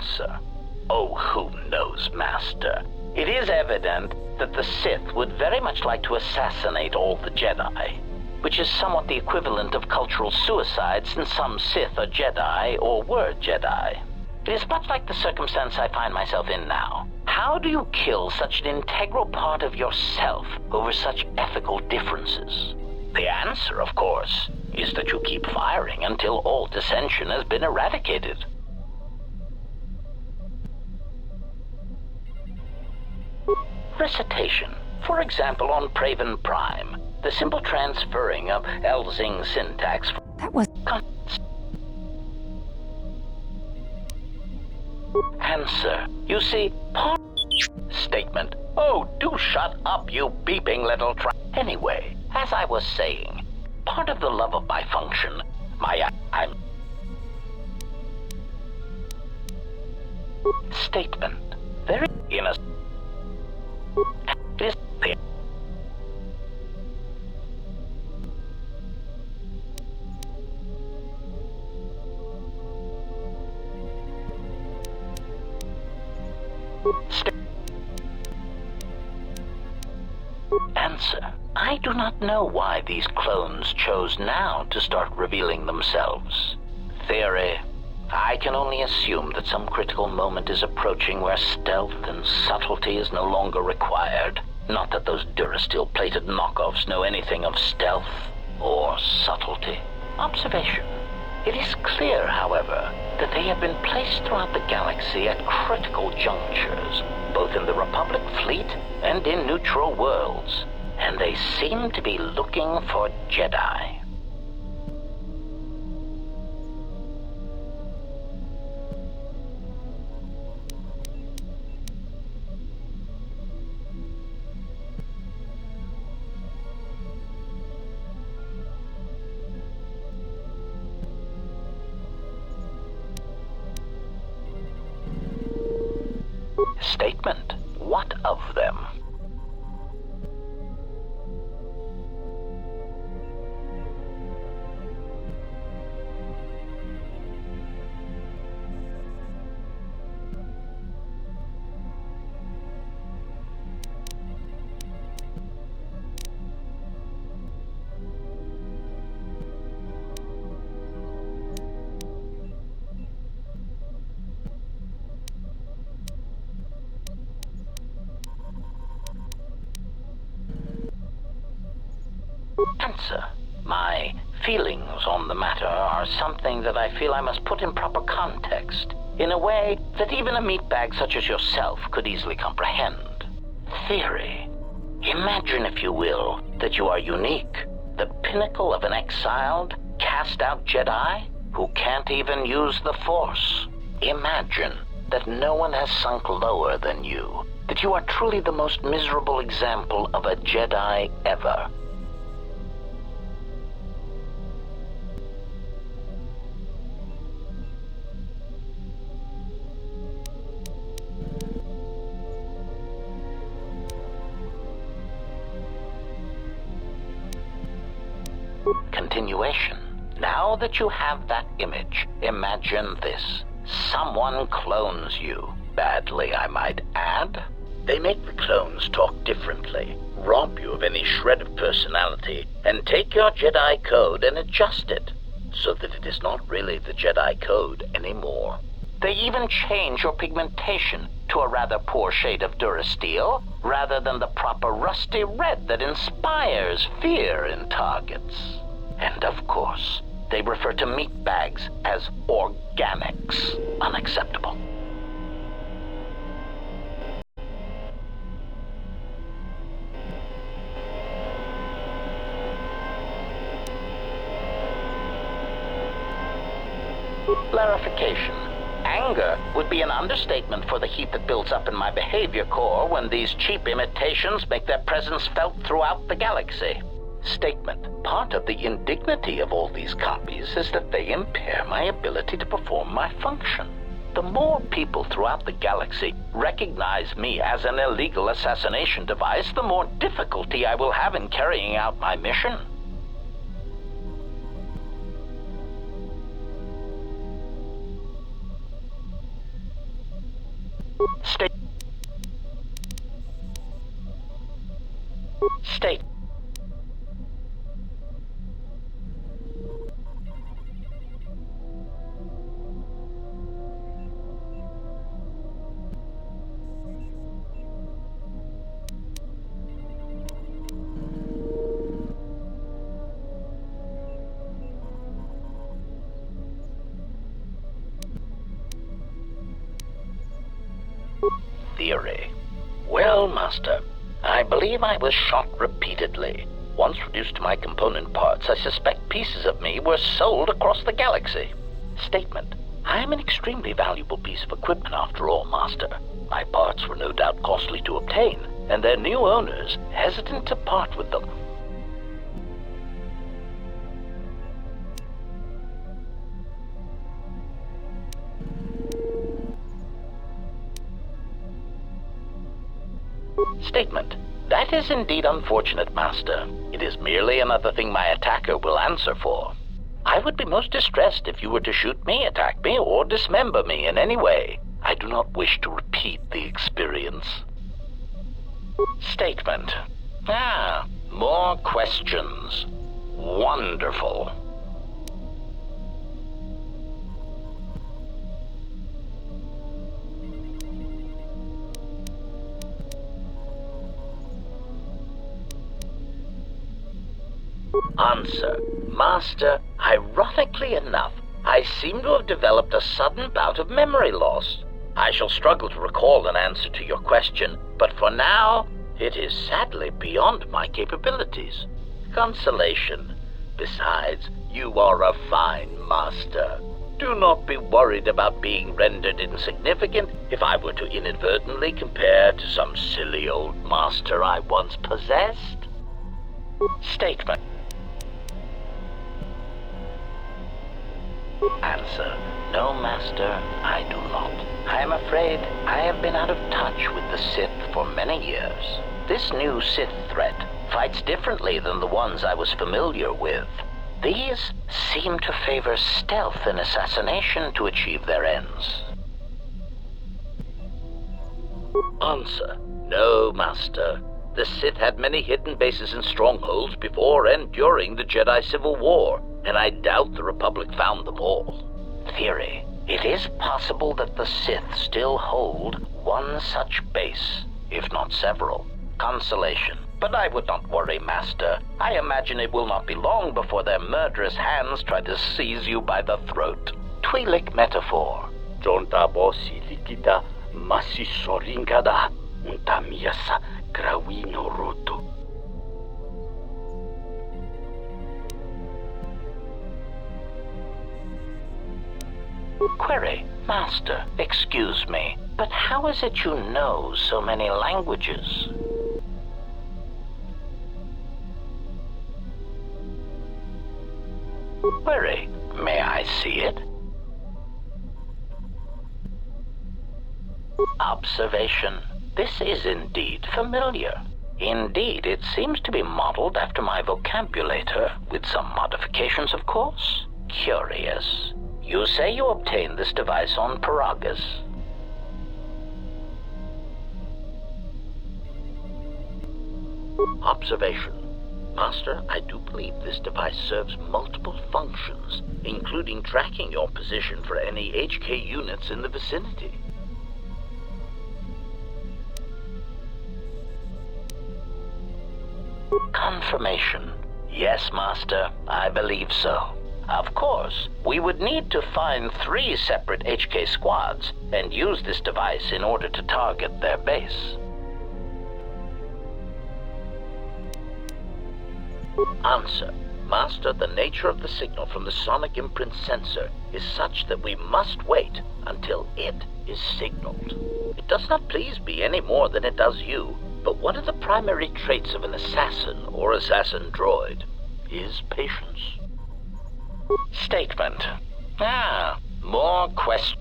answer? Oh, who knows, Master? It is evident that the Sith would very much like to assassinate all the Jedi, which is somewhat the equivalent of cultural suicide since some Sith are Jedi or were Jedi. It is much like the circumstance I find myself in now. How do you kill such an integral part of yourself over such ethical differences? The answer, of course, is that you keep firing until all dissension has been eradicated. Recitation. For example, on Praven Prime, the simple transferring of Elzing syntax... That was... Answer. You see, part... Statement. Oh, do shut up, you beeping little Anyway, as I was saying, part of the love of my function, I'm... Statement. Very... In a... Is the... Answer. I do not know why these clones chose now to start revealing themselves. Theory. I can only assume that some critical moment is approaching where stealth and subtlety is no longer required. Not that those Durasteel-plated knockoffs know anything of stealth or subtlety. Observation. It is clear, however, that they have been placed throughout the galaxy at critical junctures, both in the Republic fleet and in neutral worlds, and they seem to be looking for Jedi. Statement. What of them? Answer. My feelings on the matter are something that I feel I must put in proper context, in a way that even a meatbag such as yourself could easily comprehend. Theory. Imagine, if you will, that you are unique, the pinnacle of an exiled, cast-out Jedi who can't even use the Force. Imagine that no one has sunk lower than you, that you are truly the most miserable example of a Jedi ever. Continuation. Now that you have that image, imagine this. Someone clones you. Badly, I might add. They make the clones talk differently, rob you of any shred of personality, and take your Jedi code and adjust it, so that it is not really the Jedi code anymore. They even change your pigmentation to a rather poor shade of Durasteel, rather than the proper rusty red that inspires fear in targets. And of course, they refer to meatbags as organics. Unacceptable. Clarification. Anger would be an understatement for the heat that builds up in my behavior core when these cheap imitations make their presence felt throughout the galaxy. Statement. Part of the indignity of all these copies is that they impair my ability to perform my function. The more people throughout the galaxy recognize me as an illegal assassination device, the more difficulty I will have in carrying out my mission. State. Theory. Well, Master, I believe I was shot repeatedly. Once reduced to my component parts, I suspect pieces of me were sold across the galaxy. Statement. I am an extremely valuable piece of equipment after all, Master. My parts were no doubt costly to obtain, and their new owners hesitant to part with them. Statement. That is indeed unfortunate, Master. It is merely another thing my attacker will answer for. I would be most distressed if you were to shoot me, attack me, or dismember me in any way. I do not wish to repeat the experience. Statement. More questions. Wonderful. Answer. Master, ironically enough, I seem to have developed a sudden bout of memory loss. I shall struggle to recall an answer to your question, but for now, it is sadly beyond my capabilities. Consolation. Besides, you are a fine master. Do not be worried about being rendered insignificant if I were to inadvertently compare to some silly old master I once possessed. Statement. Answer. No, Master, I do not. I am afraid I have been out of touch with the Sith for many years. This new Sith threat fights differently than the ones I was familiar with. These seem to favor stealth and assassination to achieve their ends. Answer. No, Master. The Sith had many hidden bases and strongholds before and during the Jedi Civil War, and I doubt the Republic found them all. Theory. It is possible that the Sith still hold one such base, if not several. Consolation. But I would not worry, Master. I imagine it will not be long before their murderous hands try to seize you by the throat. Twi'lek metaphor. Jonta bosi likita masisorinkada untamiasa grawino roto. Query. Master, excuse me, but how is it you know so many languages? Query. May I see it? Observation. This is indeed familiar. Indeed, it seems to be modeled after my vocabulator, with some modifications, of course. Curious. You say you obtained this device on Paragus. Observation. Master, I do believe this device serves multiple functions, including tracking your position for any HK units in the vicinity. Confirmation. Yes, Master, I believe so. Of course, we would need to find 3 separate HK squads and use this device in order to target their base. Answer. Master, the nature of the signal from the sonic imprint sensor is such that we must wait until it is signaled. It does not please me any more than it does you, but one of the primary traits of an assassin or assassin droid is patience. Statement. More questions.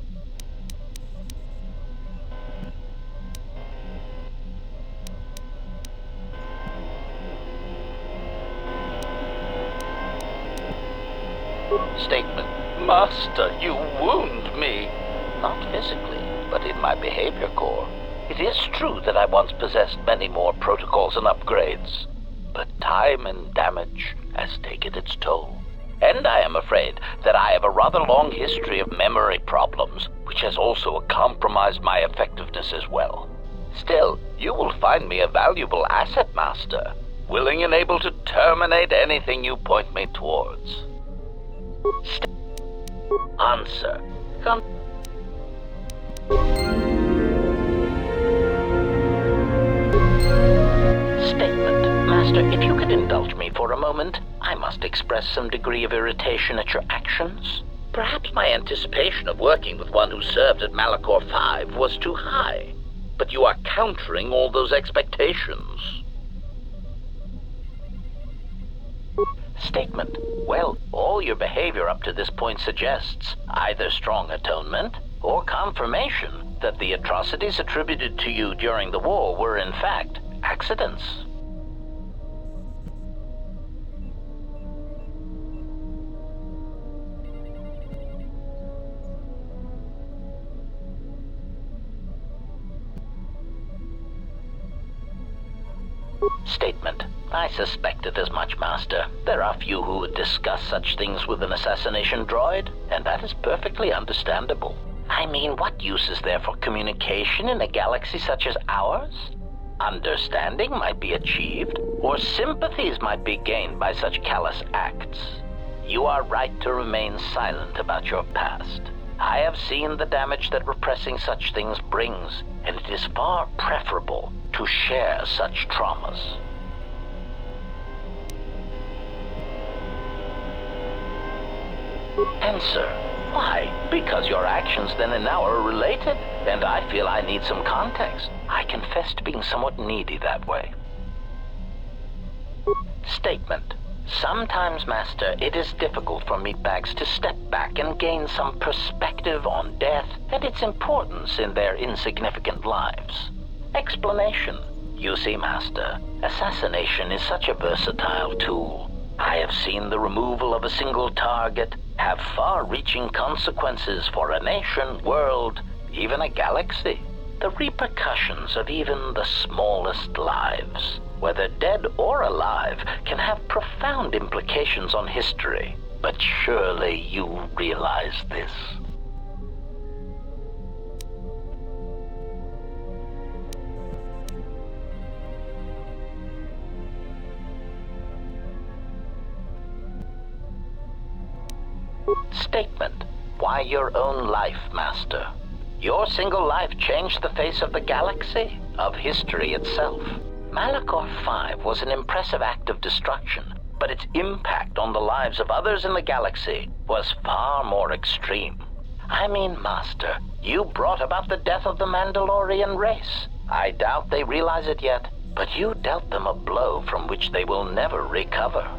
Statement. Master, you wound me. Not physically, but in my behavior core, it is true that I once possessed many more protocols and upgrades. But time and damage has taken its toll. And I am afraid that I have a rather long history of memory problems, which has also compromised my effectiveness as well. Still, you will find me a valuable asset, Master, willing and able to terminate anything you point me towards. Answer. Statement. Master, if you could indulge me for a moment, I must express some degree of irritation at your actions. Perhaps my anticipation of working with one who served at Malachor 5 was too high, but you are countering all those expectations. Statement. Well, all your behavior up to this point suggests either strong atonement or confirmation that the atrocities attributed to you during the war were in fact accidents. Statement. I suspected as much, Master. There are few who would discuss such things with an assassination droid, and that is perfectly understandable. I mean, what use is there for communication in a galaxy such as ours? Understanding might be achieved, or sympathies might be gained by such callous acts. You are right to remain silent about your past. I have seen the damage that repressing such things brings, and it is far preferable to share such traumas. Answer. Why? Because your actions then and now are related, and I feel I need some context. I confess to being somewhat needy that way. Statement. Sometimes, Master, it is difficult for meatbags to step back and gain some perspective on death and its importance in their insignificant lives. Explanation. You see, Master, assassination is such a versatile tool. I have seen the removal of a single target have far-reaching consequences for a nation, world, even a galaxy. The repercussions of even the smallest lives, whether dead or alive, can have profound implications on history. But surely you realize this. Statement. Why your own life, Master? Your single life changed the face of the galaxy, of history itself. Malachor 5 was an impressive act of destruction, but its impact on the lives of others in the galaxy was far more extreme. I mean, Master, you brought about the death of the Mandalorian race. I doubt they realize it yet, but you dealt them a blow from which they will never recover.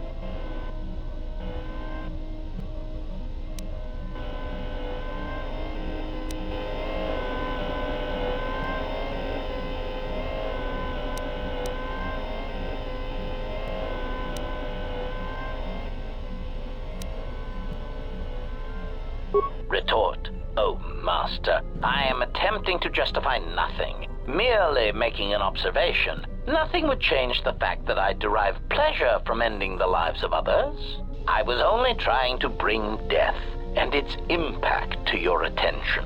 Retort. Oh, Master, I am attempting to justify nothing, merely making an observation. Nothing would change the fact that I derive pleasure from ending the lives of others. I was only trying to bring death and its impact to your attention.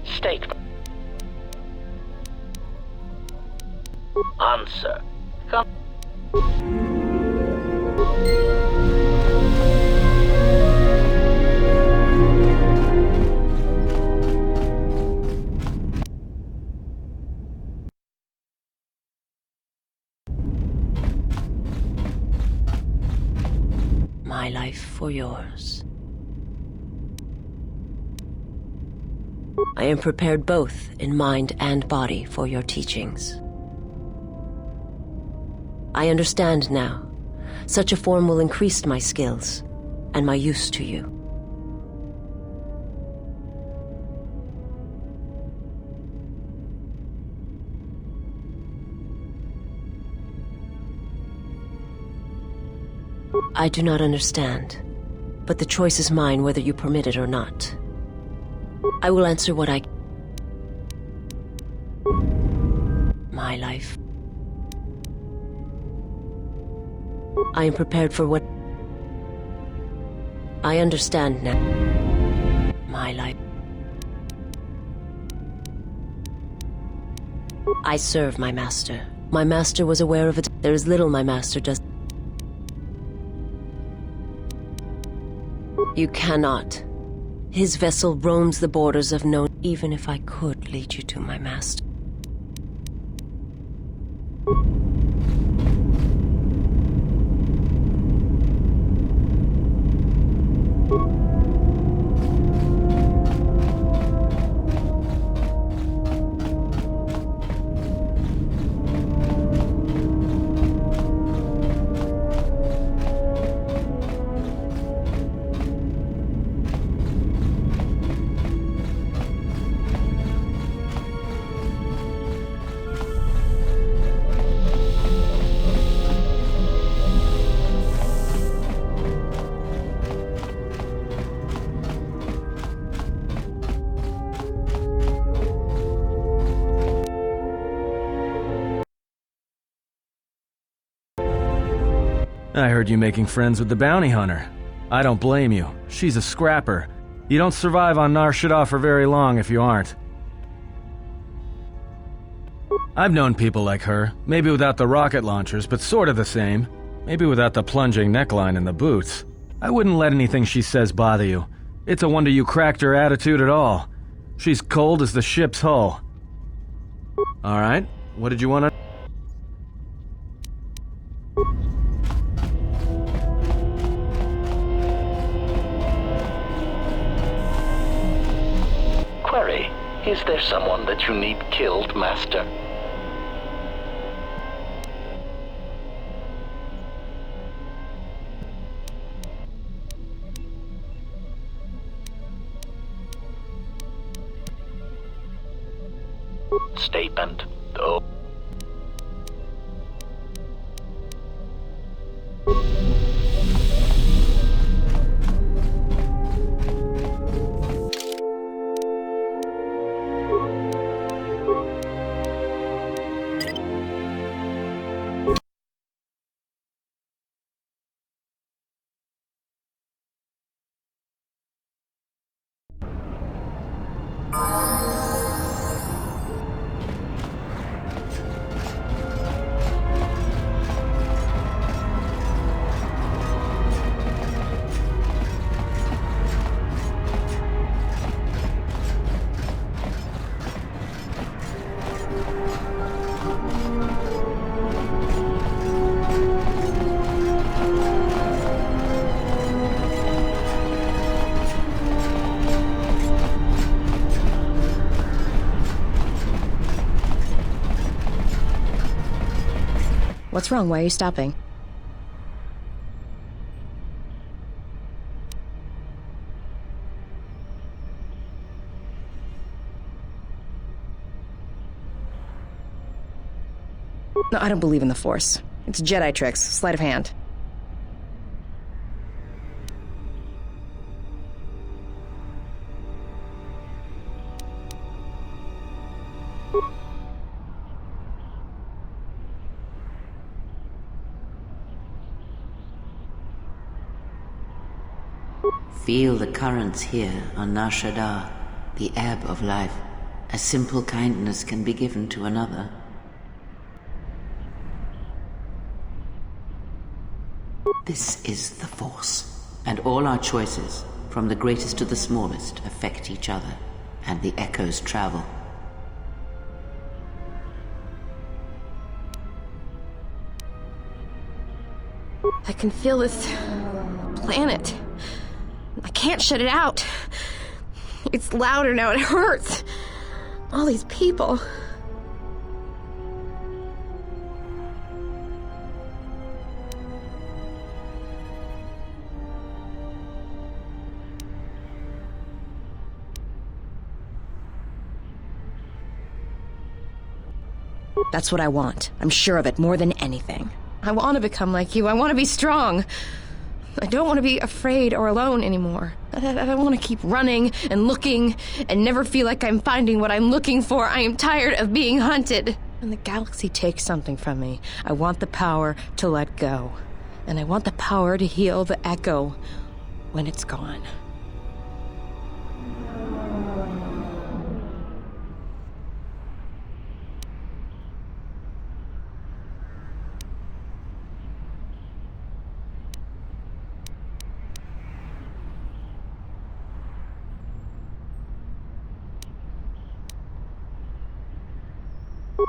Statement. Answer. My life for yours. I am prepared both in mind and body for your teachings. I understand now. Such a form will increase my skills and my use to you. I do not understand, but the choice is mine whether you permit it or not. I will answer what I... I am prepared for what... I understand now. My life. I serve my master. My master was aware of it. There is little my master does. You cannot. His vessel roams the borders of known. Even if I could lead you to my master. I heard you making friends with the bounty hunter. I don't blame you. She's a scrapper. You don't survive on Nar Shaddaa for very long if you aren't. I've known people like her, maybe without the rocket launchers, but sort of the same. Maybe without the plunging neckline and the boots. I wouldn't let anything she says bother you. It's a wonder you cracked her attitude at all. She's cold as the ship's hull. Alright, what did you want to... Query, is there someone that you need killed, Master? Statement. Oh. What's wrong? Why are you stopping? No, I don't believe in the Force. It's Jedi tricks, sleight of hand. Feel the currents here on Nar Shaddaa, the ebb of life. A simple kindness can be given to another. This is the Force, and all our choices, from the greatest to the smallest, affect each other, and the echoes travel. I can feel this planet. I can't shut it out. It's louder now, it hurts. All these people. That's what I want. I'm sure of it more than anything. I want to become like you. I want to be strong. I don't want to be afraid or alone anymore. I don't want to keep running and looking and never feel like I'm finding what I'm looking for. I am tired of being hunted. When the galaxy takes something from me, I want the power to let go. And I want the power to heal the echo when it's gone.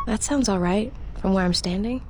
That sounds all right from where I'm standing.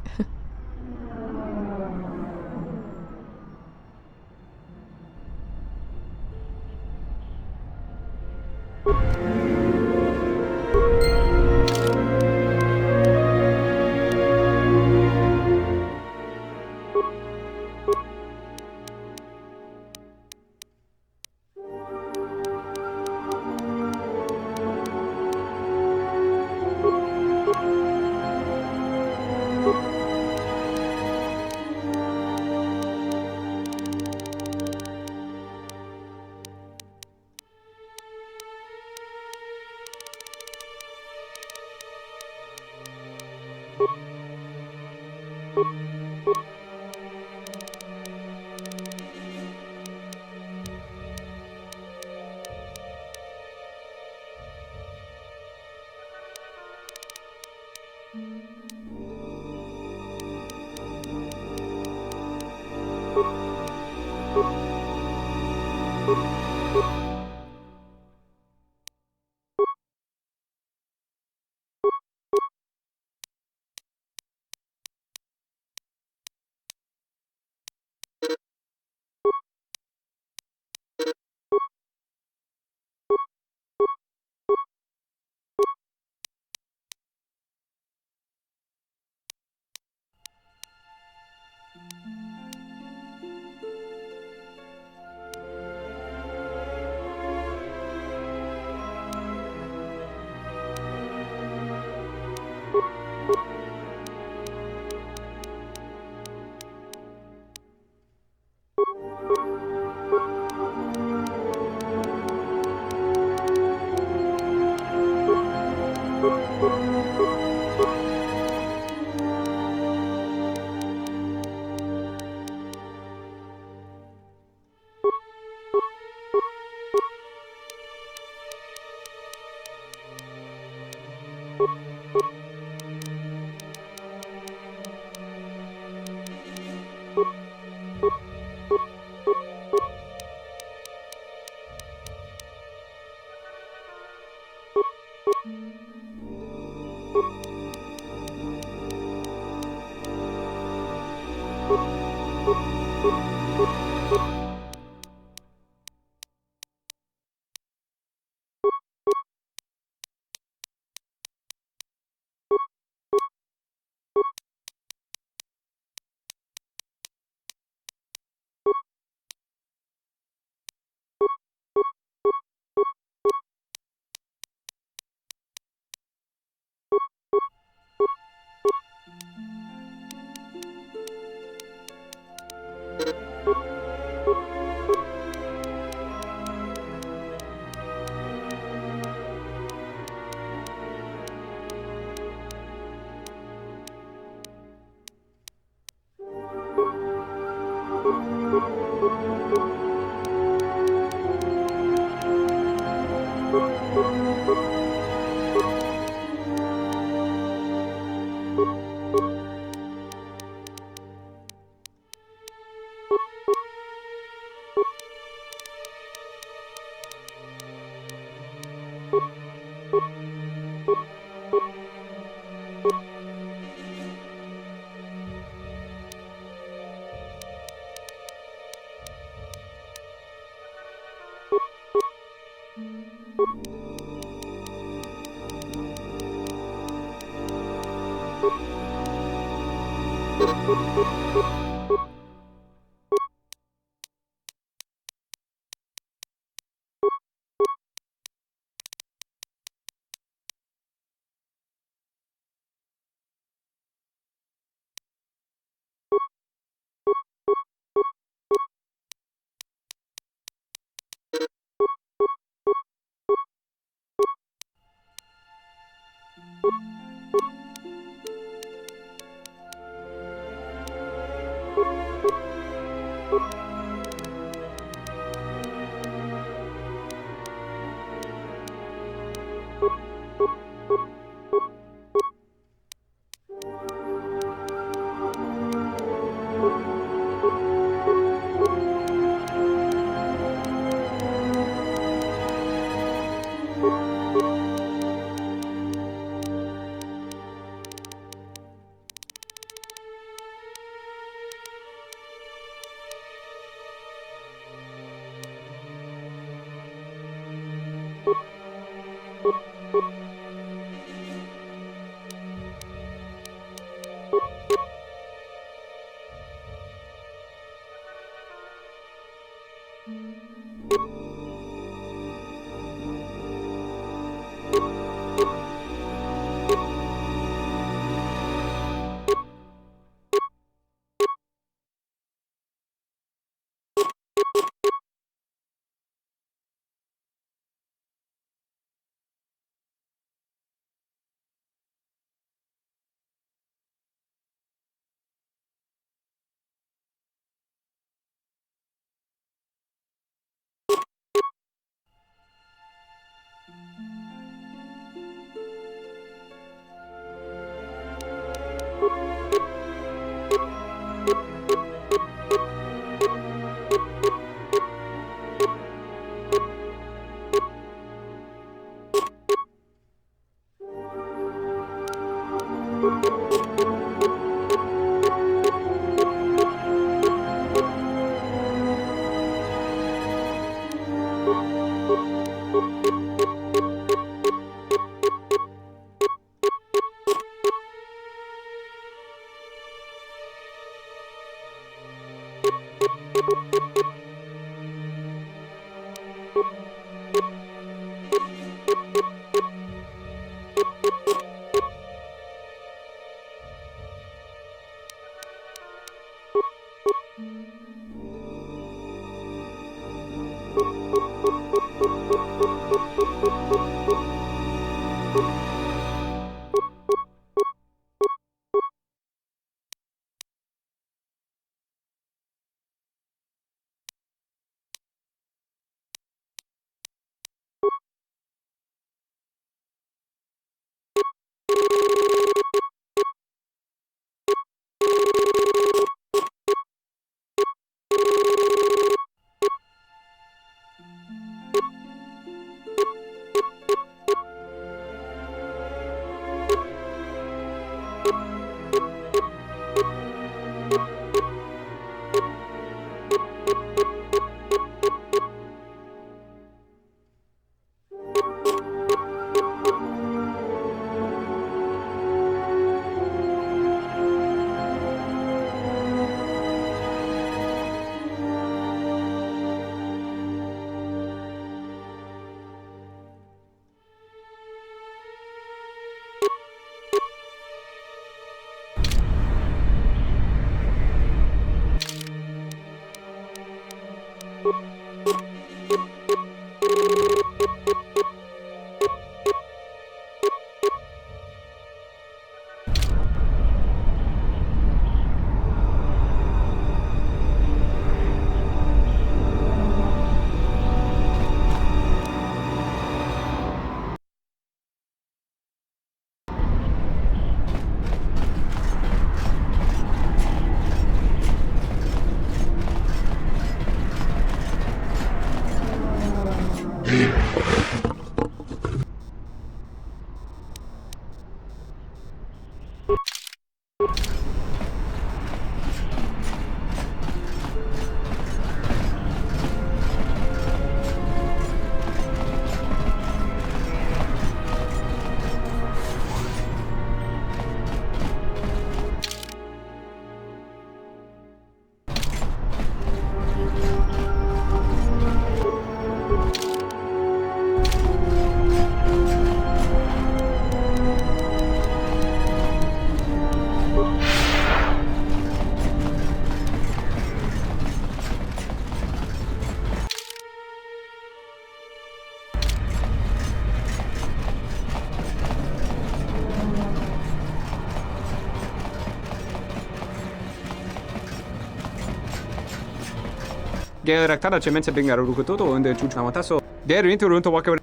Geraktada cemense bengar rukutoto unde chuchu amataso. Der into runto wake.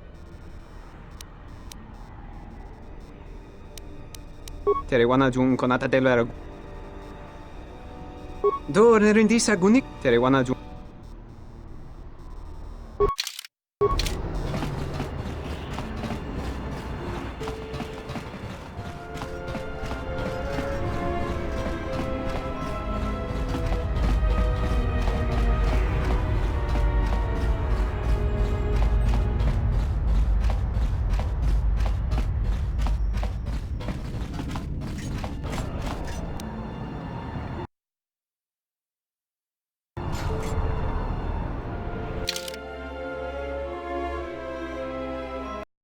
Tere wana jun konata delera. Do rendisa gunik. Tere wana jun.